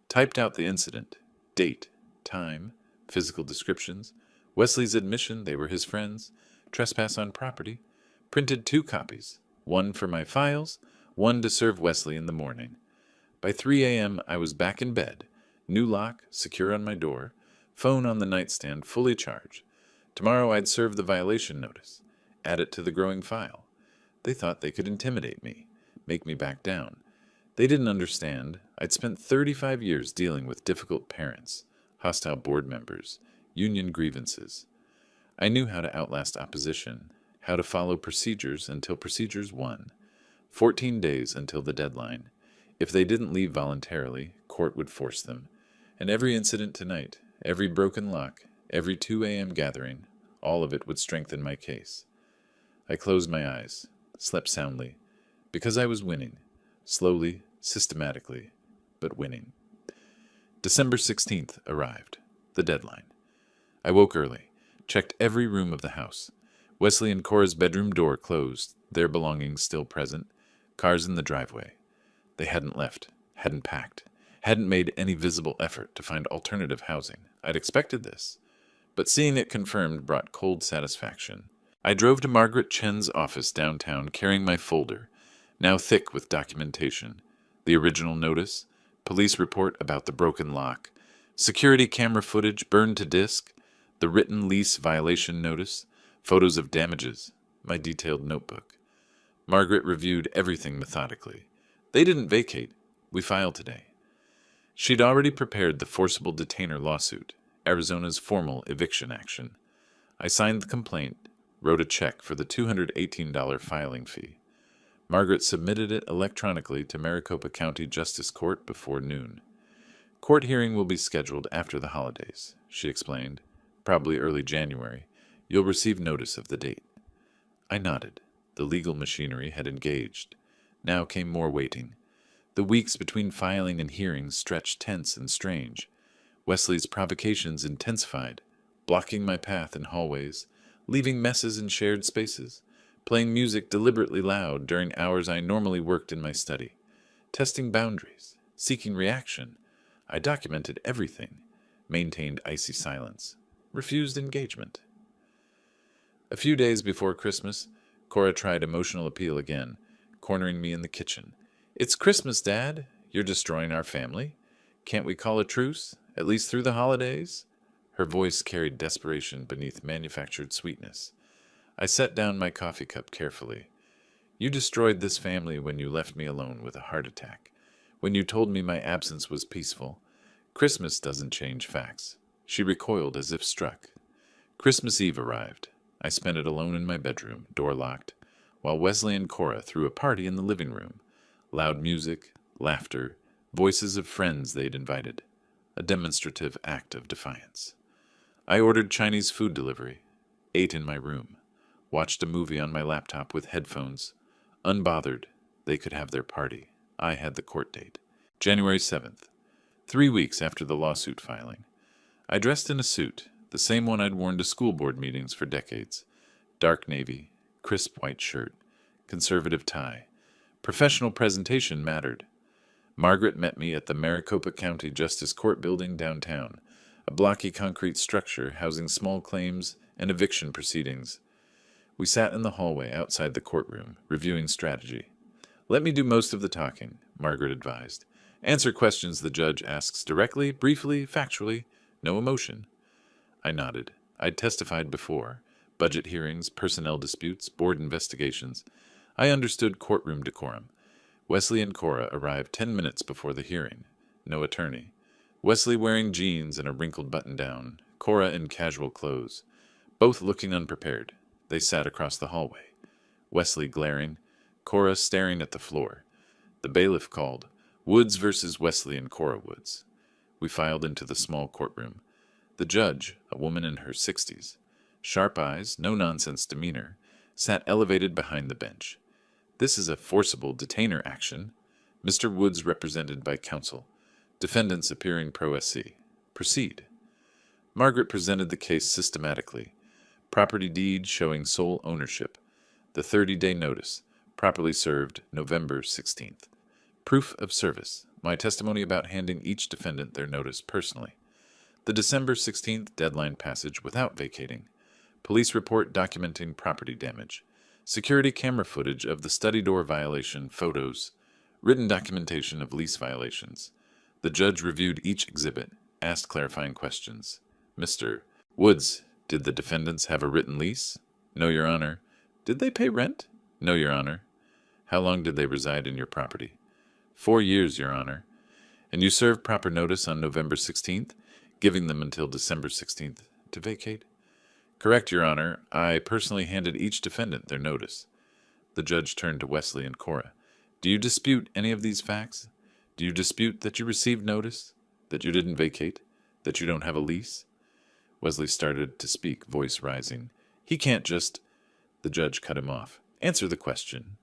Typed out the incident, date, time, physical descriptions, Wesley's admission they were his friends, trespass on property. Printed 2 copies, one for my files, one to serve Wesley in the morning. By 3 a.m. I was back in bed, new lock, secure on my door, phone on the nightstand fully charged. Tomorrow I'd serve the violation notice, add it to the growing file. They thought they could intimidate me, make me back down. They didn't understand. I'd spent 35 years dealing with difficult parents, hostile board members, union grievances. I knew how to outlast opposition, how to follow procedures until procedures won. 14 days until the deadline. If they didn't leave voluntarily, court would force them. And every incident tonight, every broken lock, every 2 a.m. gathering, all of it would strengthen my case. I closed my eyes, slept soundly, because I was winning, slowly, systematically, but winning. December 16th arrived, the deadline. I woke early, checked every room of the house. Wesley and Cora's bedroom door closed, their belongings still present, cars in the driveway. They hadn't left, hadn't packed, hadn't made any visible effort to find alternative housing. I'd expected this, but seeing it confirmed brought cold satisfaction. I drove to Margaret Chen's office downtown carrying my folder, now thick with documentation. The original notice, police report about the broken lock, security camera footage burned to disk, the written lease violation notice, photos of damages, my detailed notebook. Margaret reviewed everything methodically. They didn't vacate. We filed today. She'd already prepared the forcible detainer lawsuit, Arizona's formal eviction action. I signed the complaint, wrote a check for the $218 filing fee. Margaret submitted it electronically to Maricopa County Justice Court before noon. Court hearing will be scheduled after the holidays, she explained. Probably early January. You'll receive notice of the date. I nodded. The legal machinery had engaged. Now came more waiting. The weeks between filing and hearings stretched tense and strange. Wesley's provocations intensified, blocking my path in hallways, leaving messes in shared spaces, playing music deliberately loud during hours I normally worked in my study, testing boundaries, seeking reaction. I documented everything, maintained icy silence, refused engagement. A few days before Christmas, Cora tried emotional appeal again, cornering me in the kitchen. It's Christmas, Dad. You're destroying our family. Can't we call a truce, at least through the holidays? Her voice carried desperation beneath manufactured sweetness. I set down my coffee cup carefully. You destroyed this family when you left me alone with a heart attack, when you told me my absence was peaceful. Christmas doesn't change facts. She recoiled as if struck. Christmas Eve arrived. I spent it alone in my bedroom, door locked, while Wesley and Cora threw a party in the living room. Loud music, laughter, voices of friends they'd invited. a demonstrative act of defiance. I ordered Chinese food delivery, ate in my room, watched a movie on my laptop with headphones. Unbothered, they could have their party. I had the court date. January 7th, 3 weeks after the lawsuit filing. I dressed in a suit, the same one I'd worn to school board meetings for decades. Dark navy, crisp white shirt, conservative tie. Professional presentation mattered. Margaret met me at the Maricopa County Justice Court building downtown, a blocky concrete structure housing small claims and eviction proceedings. We sat in the hallway outside the courtroom, reviewing strategy. "Let me do most of the talking," Margaret advised. "Answer questions the judge asks directly, briefly, factually. No emotion." I nodded. I'd testified before. Budget hearings, personnel disputes, board investigations. I understood courtroom decorum. Wesley and Cora arrived 10 minutes before the hearing. No attorney. Wesley wearing jeans and a wrinkled button-down. Cora in casual clothes. Both looking unprepared. They sat across the hallway. Wesley glaring. Cora staring at the floor. The bailiff called. Woods versus Wesley and Cora Woods. We filed into the small courtroom. The judge, a woman in her 60s, sharp eyes, no-nonsense demeanor, sat elevated behind the bench. "This is a forcible detainer action. Mr. Woods represented by counsel. Defendants appearing pro SC. Proceed." Margaret presented the case systematically. Property deed showing sole ownership. The 30-day notice, properly served November 16th. Proof of service, my testimony about handing each defendant their notice personally. The December 16th deadline passage without vacating. Police report documenting property damage. Security camera footage of the study door violation, photos. Written documentation of lease violations. The judge reviewed each exhibit, asked clarifying questions. "Mr. Woods, did the defendants have a written lease?" "No, Your Honor." "Did they pay rent?" "No, Your Honor." "How long did they reside in your property?" 4 years, Your Honor." "And you served proper notice on November 16th, giving them until December 16th to vacate?" "Correct, Your Honor. I personally handed each defendant their notice." The judge turned to Wesley and Cora. "Do you dispute any of these facts? Do you dispute that you received notice? That you didn't vacate? That you don't have a lease?" Wesley started to speak, voice rising. "He can't just—" The judge cut him off. "Answer the question."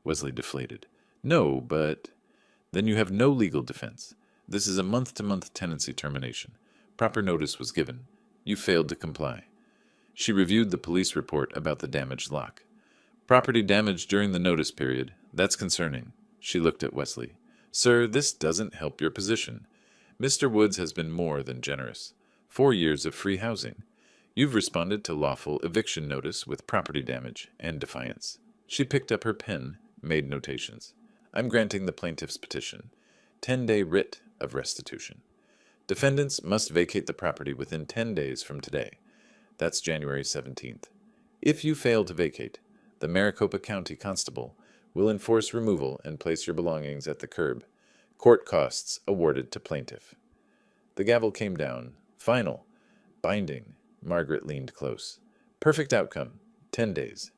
Wesley deflated. "No, but—" "Then you have no legal defense. This is a month-to-month tenancy termination. Proper notice was given. You failed to comply." She reviewed the police report about the damaged lock. "Property damage during the notice period. That's concerning." She looked at Wesley. "Sir, this doesn't help your position. Mr. Woods has been more than generous. 4 years of free housing. You've responded to lawful eviction notice with property damage and defiance." She picked up her pen, made notations. "I'm granting the plaintiff's petition. 10-day writ of restitution. Defendants must vacate the property within 10 days from today. That's January 17th. If you fail to vacate, the Maricopa County Constable will enforce removal and place your belongings at the curb. Court costs awarded to plaintiff." The gavel came down. Final. Binding. Margaret leaned close. "Perfect outcome. 10 days.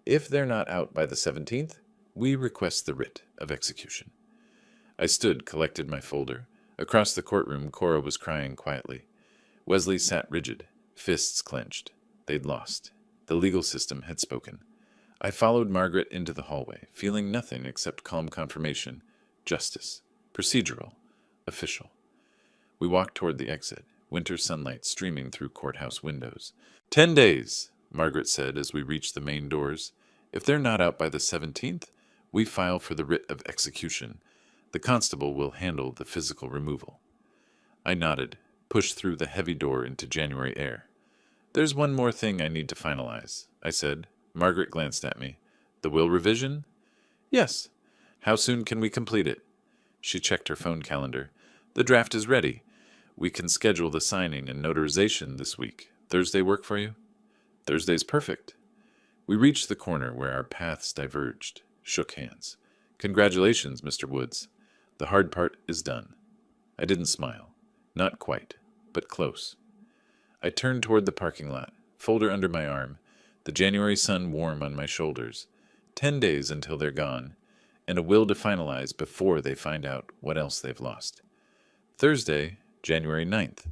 If they're not out by the 17th, we request the writ of execution." I stood, collected my folder. Across the courtroom, Cora was crying quietly. Wesley sat rigid, fists clenched. They'd lost. The legal system had spoken. I followed Margaret into the hallway, feeling nothing except calm confirmation. Justice. Procedural. Official. We walked toward the exit, winter sunlight streaming through courthouse windows. 10 days, Margaret said as we reached the main doors. "If they're not out by the 17th, we file for the writ of execution. The constable will handle the physical removal." I nodded, pushed through the heavy door into January air. "There's one more thing I need to finalize," I said. Margaret glanced at me. "The will revision?" "Yes." "How soon can we complete it?" She checked her phone calendar. "The draft is ready. We can schedule the signing and notarization this week. Thursday work for you?" "Thursday's perfect." We reached the corner where our paths diverged, shook hands. "Congratulations, Mr. Woods. The hard part is done." I didn't smile. Not quite, but close. I turned toward the parking lot, folder under my arm, the January sun warm on my shoulders. 10 days until they're gone, and a will to finalize before they find out what else they've lost. Thursday, January 9th,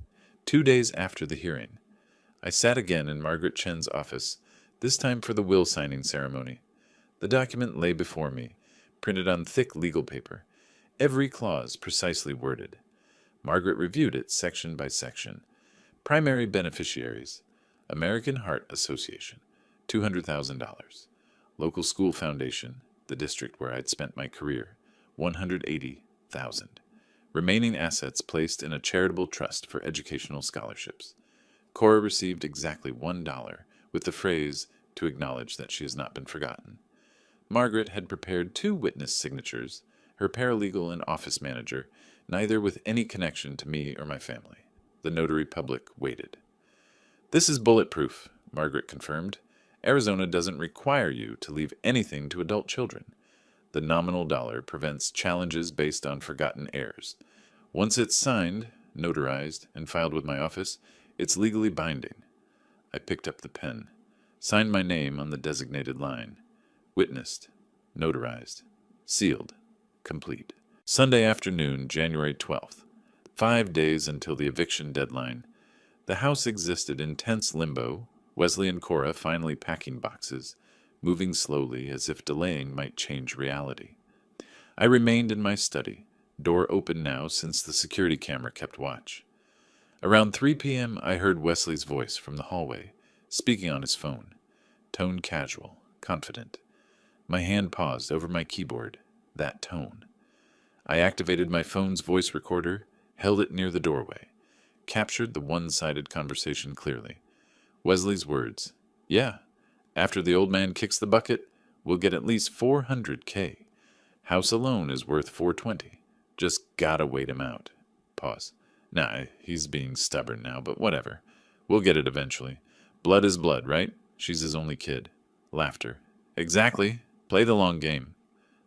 2 days after the hearing. I sat again in Margaret Chen's office, this time for the will signing ceremony. The document lay before me, printed on thick legal paper, every clause precisely worded. Margaret reviewed it section by section. Primary beneficiaries: American Heart Association, $200,000. Local School Foundation, the district where I'd spent my career, $180,000. Remaining assets placed in a charitable trust for educational scholarships. Cora received exactly $1, with the phrase, to acknowledge that she has not been forgotten. Margaret had prepared 2 witness signatures, her paralegal and office manager, neither with any connection to me or my family. The notary public waited. This is bulletproof, Margaret confirmed. Arizona doesn't require you to leave anything to adult children. The nominal dollar prevents challenges based on forgotten heirs. Once it's signed, notarized, and filed with my office, it's legally binding. I picked up the pen, signed my name on the designated line. Witnessed, notarized, sealed, complete. Sunday afternoon, January 12th. 5 days until the eviction deadline. The house existed in tense limbo, Wesley and Cora finally packing boxes, moving slowly as if delaying might change reality. I remained in my study, door open now since the security camera kept watch. Around 3 p.m. I heard Wesley's voice from the hallway, speaking on his phone. Tone casual, confident. My hand paused over my keyboard, that tone. I activated my phone's voice recorder, held it near the doorway, captured the one-sided conversation clearly. Wesley's words, "Yeah, after the old man kicks the bucket, we'll get at least $400K. House alone is worth $420. Just gotta wait him out." Pause. Nah, he's being stubborn now, but whatever. We'll get it eventually. Blood is blood, right? She's his only kid. Laughter. Exactly. Play the long game.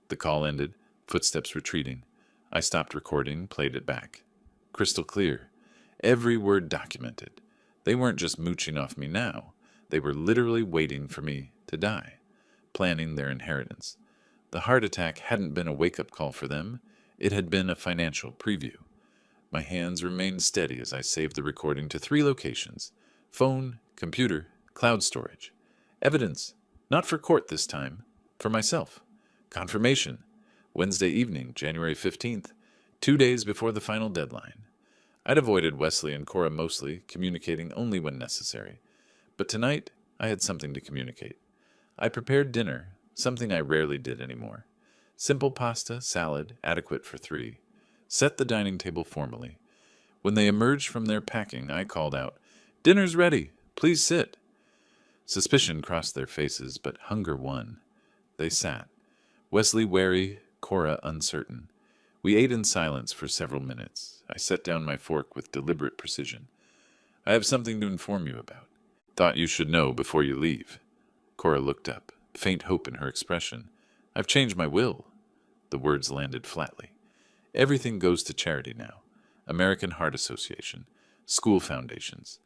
The call ended, footsteps retreating. I stopped recording, played it back. Crystal clear. Every word documented. They weren't just mooching off me now. They were literally waiting for me to die, planning their inheritance. The heart attack hadn't been a wake-up call for them. It had been a financial preview. My hands remained steady as I saved the recording to 3 locations: phone, computer, cloud storage. Evidence, not for court this time, for myself. Confirmation, Wednesday evening, January 15th, 2 days before the final deadline. I'd avoided Wesley and Cora mostly, communicating only when necessary. But tonight, I had something to communicate. I prepared dinner, something I rarely did anymore. Simple pasta, salad, adequate for 3. Set the dining table formally. When they emerged from their packing, I called out, "Dinner's ready. Please sit." Suspicion crossed their faces, but hunger won. They sat. Wesley wary, Cora uncertain. We ate in silence for several minutes. I set down my fork with deliberate precision. "I have something to inform you about. Thought you should know before you leave." Cora looked up, faint hope in her expression. "I've changed my will." The words landed flatly. "Everything goes to charity now. American Heart Association, school foundations,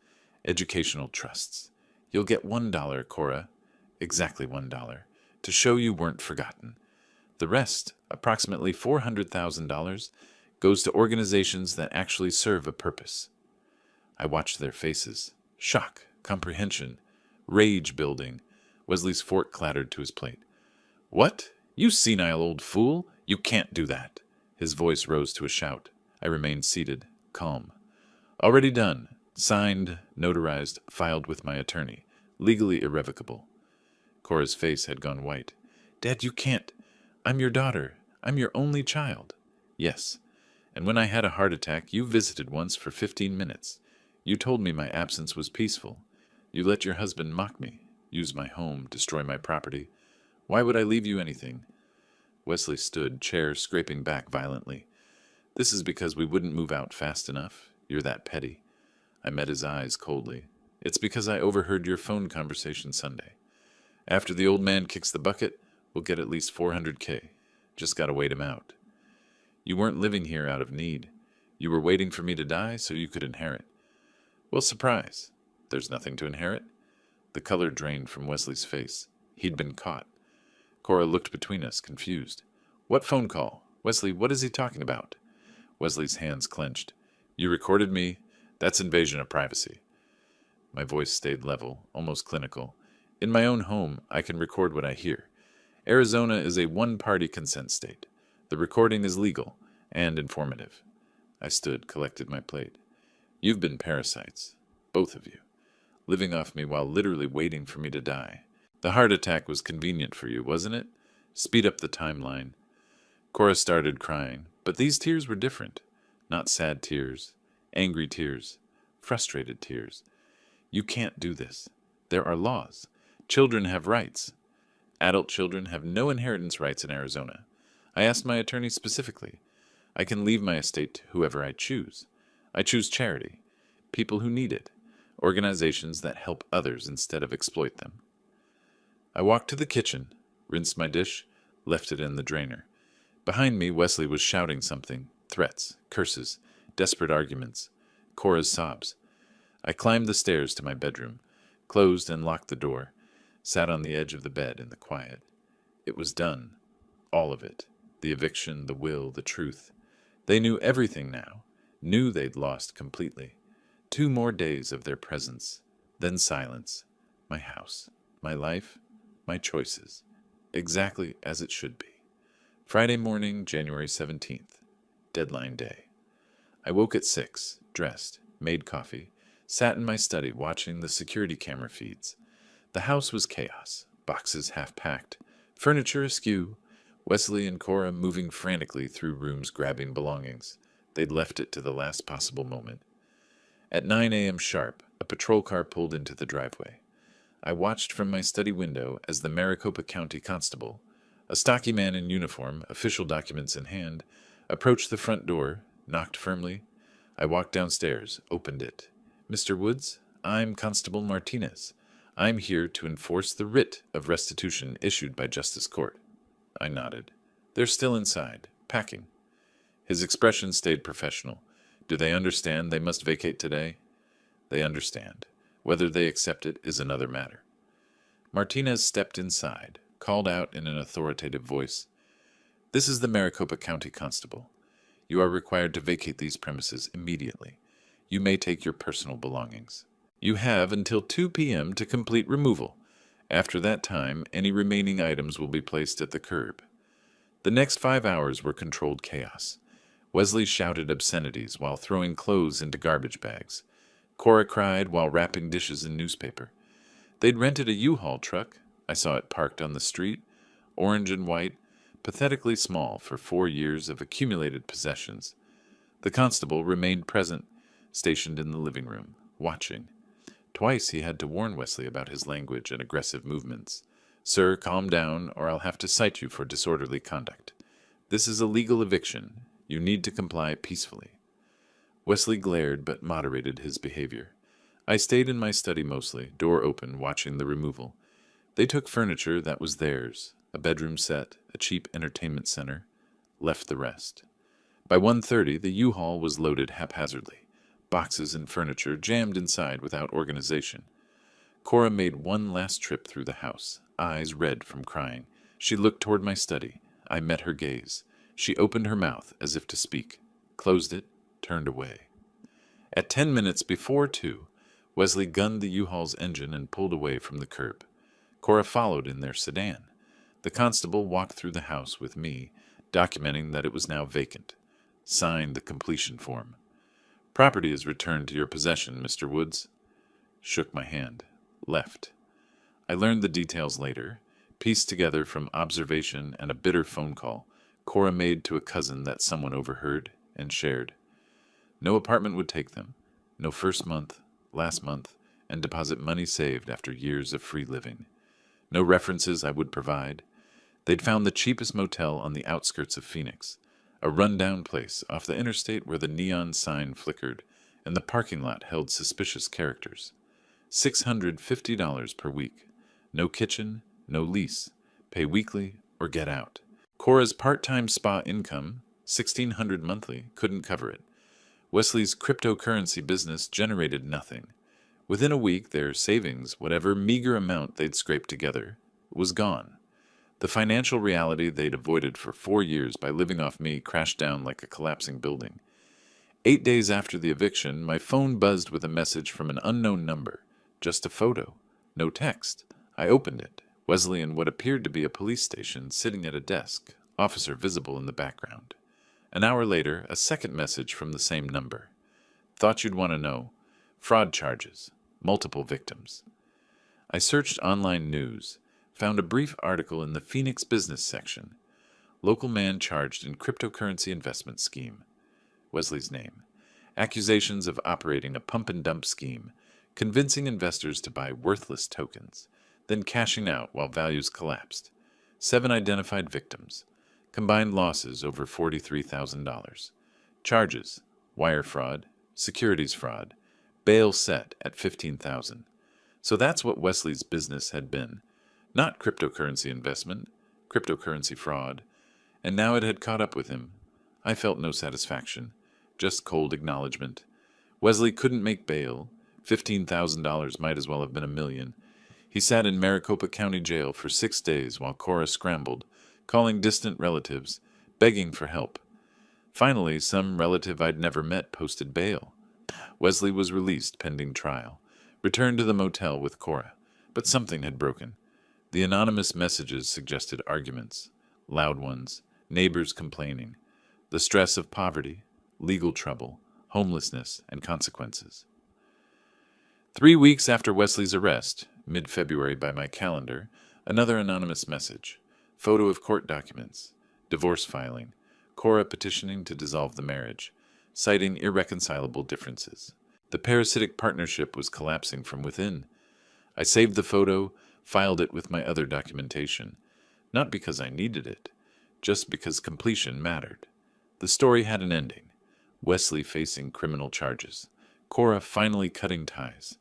educational trusts. You'll get $1, Cora, exactly $1, to show you weren't forgotten. The rest, approximately $400,000, goes to organizations that actually serve a purpose." I watched their faces. Shock, comprehension, rage building. Wesley's fork clattered to his plate. "What? You senile old fool! You can't do that!" His voice rose to a shout. I remained seated, calm. "Already done. Signed, notarized, filed with my attorney. Legally irrevocable." Cora's face had gone white. "Dad, you can't. I'm your daughter. I'm your only child." "Yes. And when I had a heart attack, you visited once for 15 minutes. You told me my absence was peaceful. You let your husband mock me, use my home, destroy my property. Why would I leave you anything?" Wesley stood, chair scraping back violently. "This is because we wouldn't move out fast enough. You're that petty." I met his eyes coldly. "It's because I overheard your phone conversation Sunday. After the old man kicks the bucket, we'll get at least $400K. Just gotta wait him out. You weren't living here out of need. You were waiting for me to die so you could inherit. Well, surprise. There's nothing to inherit." The color drained from Wesley's face. He'd been caught. Cora looked between us, confused. "What phone call? Wesley, what is he talking about?" Wesley's hands clenched. You recorded me? That's invasion of privacy. My voice stayed level, almost clinical. In my own home, I can record what I hear. Arizona is a one-party consent state. The recording is legal and informative. I stood, collected my plate. You've been parasites, both of you, living off me while literally waiting for me to die. The heart attack was convenient for you, wasn't it? Speed up the timeline. Cora started crying, but these tears were different. Not sad tears, angry tears, frustrated tears. You can't do this. There are laws. Children have rights. Adult children have no inheritance rights in Arizona. I asked my attorney specifically. I can leave my estate to whoever I choose. I choose charity, people who need it, organizations that help others instead of exploit them. I walked to the kitchen, rinsed my dish, left it in the drainer. Behind me, Wesley was shouting something, threats, curses, desperate arguments, Cora's sobs. I climbed the stairs to my bedroom, closed and locked the door, sat on the edge of the bed in the quiet. It was done. All of it. The eviction, the will, the truth. They knew everything now, knew they'd lost completely. 2 more days of their presence, then silence. My house, my life, my choices. Exactly as it should be. Friday morning, January 17th. Deadline day. I woke at 6, dressed, made coffee, sat in my study watching the security camera feeds. The house was chaos, boxes half-packed, furniture askew, Wesley and Cora moving frantically through rooms grabbing belongings. They'd left it to the last possible moment. At 9 a.m. sharp, a patrol car pulled into the driveway. I watched from my study window as the Maricopa County Constable, a stocky man in uniform, official documents in hand, approached the front door, knocked firmly. I walked downstairs, opened it. Mr. Woods, I'm Constable Martinez. I'm here to enforce the writ of restitution issued by Justice Court. I nodded. They're still inside, packing. His expression stayed professional. Do they understand they must vacate today? They understand. Whether they accept it is another matter. Martinez stepped inside, called out in an authoritative voice. This is the Maricopa County Constable. You are required to vacate these premises immediately. You may take your personal belongings. You have until 2 p.m. to complete removal. After that time, any remaining items will be placed at the curb. The next 5 hours were controlled chaos. Wesley shouted obscenities while throwing clothes into garbage bags. Cora cried while wrapping dishes in newspaper. They'd rented a U-Haul truck. I saw it parked on the street, orange and white, pathetically small for 4 years of accumulated possessions. The constable remained present, stationed in the living room, watching. Twice he had to warn Wesley about his language and aggressive movements. Sir, calm down, or I'll have to cite you for disorderly conduct. This is a legal eviction. You need to comply peacefully. Wesley glared but moderated his behavior. I stayed in my study mostly, door open, watching the removal. They took furniture that was theirs, a bedroom set, a cheap entertainment center, left the rest. By 1:30, the U-Haul was loaded haphazardly. Boxes and furniture jammed inside without organization. Cora made one last trip through the house, eyes red from crying. She looked toward my study. I met her gaze. She opened her mouth as if to speak, closed it, turned away. At 10 minutes before 2, Wesley gunned the U-Haul's engine and pulled away from the curb. Cora followed in their sedan. The constable walked through the house with me, documenting that it was now vacant. Signed the completion form. Property is returned to your possession, Mr. Woods. Shook my hand. Left. I learned the details later, pieced together from observation and a bitter phone call Cora made to a cousin that someone overheard and shared. No apartment would take them. No first month, last month, and deposit money saved after years of free living. No references I would provide. They'd found the cheapest motel on the outskirts of Phoenix, a rundown place off the interstate where the neon sign flickered and the parking lot held suspicious characters. $650 per week. No kitchen, no lease. Pay weekly or get out. Cora's part-time spa income, $1,600 monthly, couldn't cover it. Wesley's cryptocurrency business generated nothing. Within a week, their savings, whatever meager amount they'd scraped together, was gone. The financial reality they'd avoided for 4 years by living off me crashed down like a collapsing building. 8 days after the eviction, my phone buzzed with a message from an unknown number. Just a photo. No text. I opened it. Wesley in what appeared to be a police station, sitting at a desk, officer visible in the background. An hour later, a second message from the same number. Thought you'd want to know. Fraud charges. Multiple victims. I searched online news, found a brief article in the Phoenix business section. Local man charged in cryptocurrency investment scheme. Wesley's name. Accusations of operating a pump-and-dump scheme, convincing investors to buy worthless tokens, then cashing out while values collapsed. 7 identified victims. Combined losses over $43,000. Charges: wire fraud, securities fraud, bail set at $15,000. So that's what Wesley's business had been. Not cryptocurrency investment, cryptocurrency fraud. And now it had caught up with him. I felt no satisfaction, just cold acknowledgement. Wesley couldn't make bail. $15,000 might as well have been $1 million. He sat in Maricopa County Jail for 6 days while Cora scrambled, calling distant relatives, begging for help. Finally, some relative I'd never met posted bail. Wesley was released pending trial, returned to the motel with Cora, but something had broken. The anonymous messages suggested arguments, loud ones, neighbors complaining, the stress of poverty, legal trouble, homelessness, and consequences. 3 weeks after Wesley's arrest, mid-February by my calendar, another anonymous message, photo of court documents, divorce filing, Cora petitioning to dissolve the marriage, citing irreconcilable differences. The parasitic partnership was collapsing from within. I saved the photo, filed it with my other documentation, not because I needed it, just because completion mattered. The story had an ending. Wesley facing criminal charges, Cora finally cutting ties,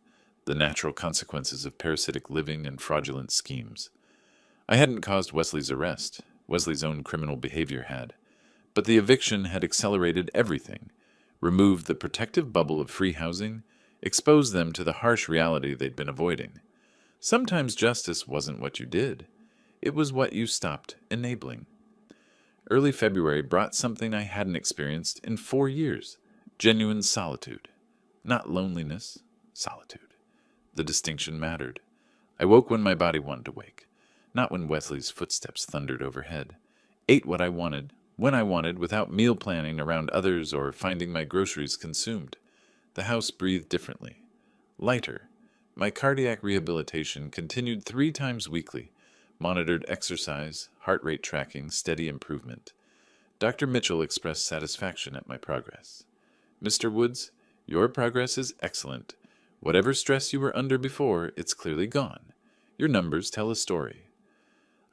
the natural consequences of parasitic living and fraudulent schemes. I hadn't caused Wesley's arrest. Wesley's own criminal behavior had. But the eviction had accelerated everything, removed the protective bubble of free housing, exposed them to the harsh reality they'd been avoiding. Sometimes justice wasn't what you did. It was what you stopped enabling. Early February brought something I hadn't experienced in 4 years. Genuine solitude. Not loneliness, solitude. The distinction mattered. I woke when my body wanted to wake, not when Wesley's footsteps thundered overhead. Ate what I wanted, when I wanted, without meal planning around others or finding my groceries consumed. The house breathed differently. Lighter. My cardiac rehabilitation continued 3 times weekly. Monitored exercise, heart rate tracking, steady improvement. Dr. Mitchell expressed satisfaction at my progress. Mr. Woods, your progress is excellent. Whatever stress you were under before, it's clearly gone. Your numbers tell a story.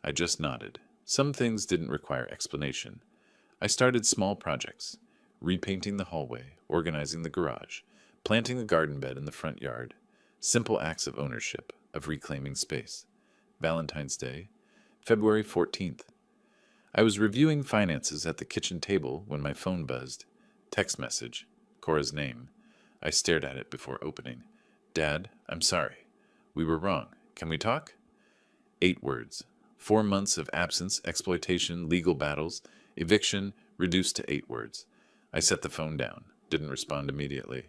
I just nodded. Some things didn't require explanation. I started small projects. Repainting the hallway, organizing the garage, planting a garden bed in the front yard. Simple acts of ownership, of reclaiming space. Valentine's Day, February 14th. I was reviewing finances at the kitchen table when my phone buzzed. Text message, Cora's name. I stared at it before opening. Dad, I'm sorry. We were wrong. Can we talk? 8 words. 4 months of absence, exploitation, legal battles, eviction, reduced to 8 words. I set the phone down. Didn't respond immediately.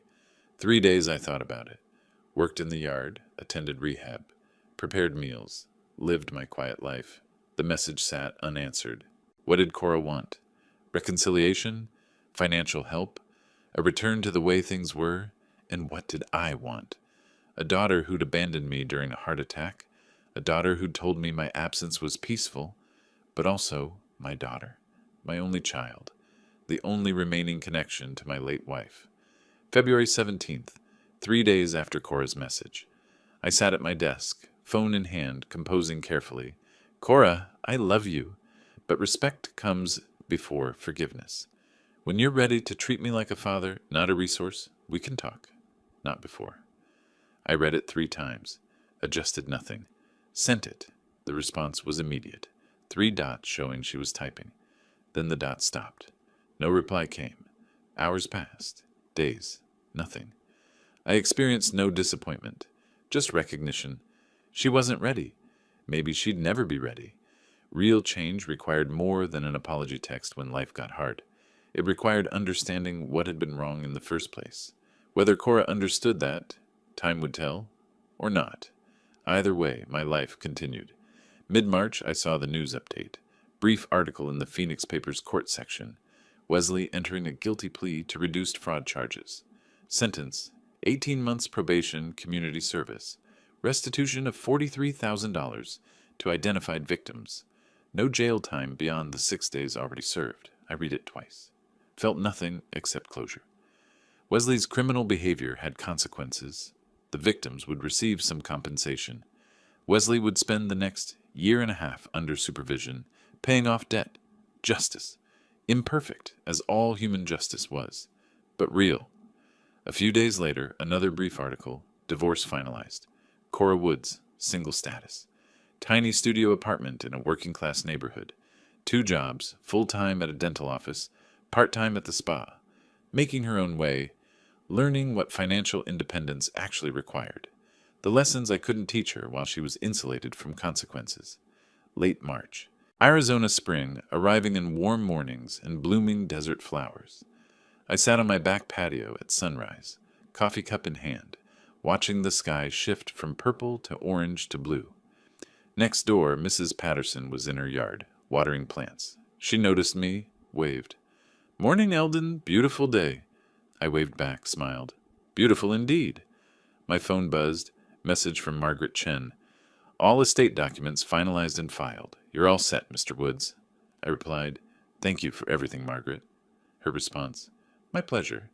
3 days I thought about it. Worked in the yard, attended rehab, prepared meals, lived my quiet life. The message sat unanswered. What did Cora want? Reconciliation? Financial help? A return to the way things were? And what did I want? A daughter who'd abandoned me during a heart attack? A daughter who'd told me my absence was peaceful? But also my daughter, my only child, the only remaining connection to my late wife. February 17th, 3 days after Cora's message. I sat at my desk, phone in hand, composing carefully. Cora, I love you, but respect comes before forgiveness. When you're ready to treat me like a father, not a resource, we can talk. Not before. I read it 3 times, adjusted nothing, sent it. The response was immediate. 3 dots showing she was typing. Then the dot stopped. No reply came. Hours passed. Days. Nothing. I experienced no disappointment, just recognition. She wasn't ready. Maybe she'd never be ready. Real change required more than an apology text when life got hard. It required understanding what had been wrong in the first place. Whether Cora understood that, time would tell, or not. Either way, my life continued. Mid-March, I saw the news update. Brief article in the Phoenix paper's court section. Wesley entering a guilty plea to reduced fraud charges. Sentence, 18 months probation, community service. Restitution of $43,000 to identified victims. No jail time beyond the 6 days already served. I read it twice. Felt nothing except closure. Wesley's criminal behavior had consequences. The victims would receive some compensation. Wesley would spend the next year and a half under supervision, paying off debt. Justice. Imperfect, as all human justice was, but real. A few days later, another brief article, divorce finalized. Cora Woods, single status. Tiny studio apartment in a working-class neighborhood. 2 jobs, full-time at a dental office, part-time at the spa. Making her own way, learning what financial independence actually required. The lessons I couldn't teach her while she was insulated from consequences. Late March. Arizona spring, arriving in warm mornings and blooming desert flowers. I sat on my back patio at sunrise, coffee cup in hand, watching the sky shift from purple to orange to blue. Next door, Mrs. Patterson was in her yard, watering plants. She noticed me, waved. "Morning, Eldon. Beautiful day." I waved back, smiled. "Beautiful indeed." My phone buzzed. Message from Margaret Chen. "All estate documents finalized and filed. You're all set, Mr. Woods." I replied, "Thank you for everything, Margaret." Her response, "My pleasure.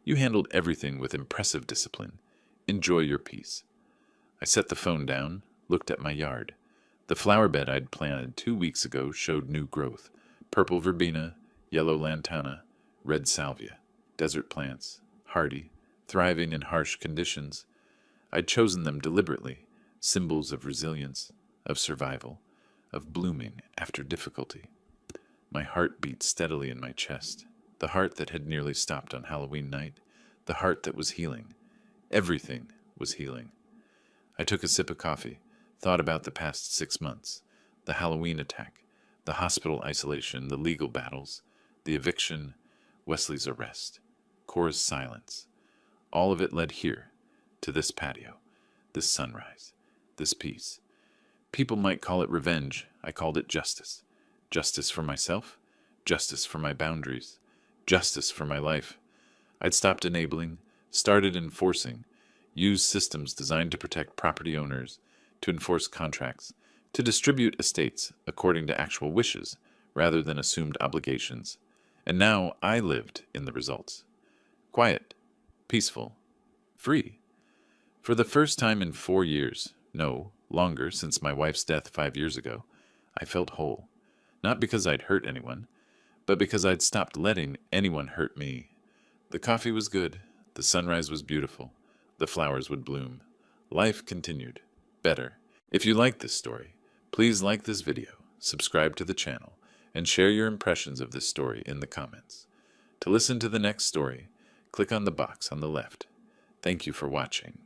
You handled everything with impressive discipline. Enjoy your peace." I set the phone down, looked at my yard. The flower bed I'd planted 2 weeks ago showed new growth. Purple verbena, yellow lantana, red salvia. Desert plants, hardy, thriving in harsh conditions. I'd chosen them deliberately, symbols of resilience, of survival, of blooming after difficulty. My heart beat steadily in my chest, the heart that had nearly stopped on Halloween night, the heart that was healing. Everything was healing. I took a sip of coffee, thought about the past 6 months, the Halloween attack, the hospital isolation, the legal battles, the eviction, Wesley's arrest, Cora's silence. All of it led here, to this patio, this sunrise, this peace. People might call it revenge. I called it justice. Justice for myself, justice for my boundaries, justice for my life. I'd stopped enabling, started enforcing, used systems designed to protect property owners, to enforce contracts, to distribute estates according to actual wishes rather than assumed obligations. And now I lived in the results. Quiet, peaceful, free. For the first time in 4 years, no, longer since my wife's death 5 years ago, I felt whole. Not because I'd hurt anyone, but because I'd stopped letting anyone hurt me. The coffee was good, the sunrise was beautiful, the flowers would bloom. Life continued. Better. If you like this story, please like this video, subscribe to the channel, and share your impressions of this story in the comments. To listen to the next story, click on the box on the left. Thank you for watching.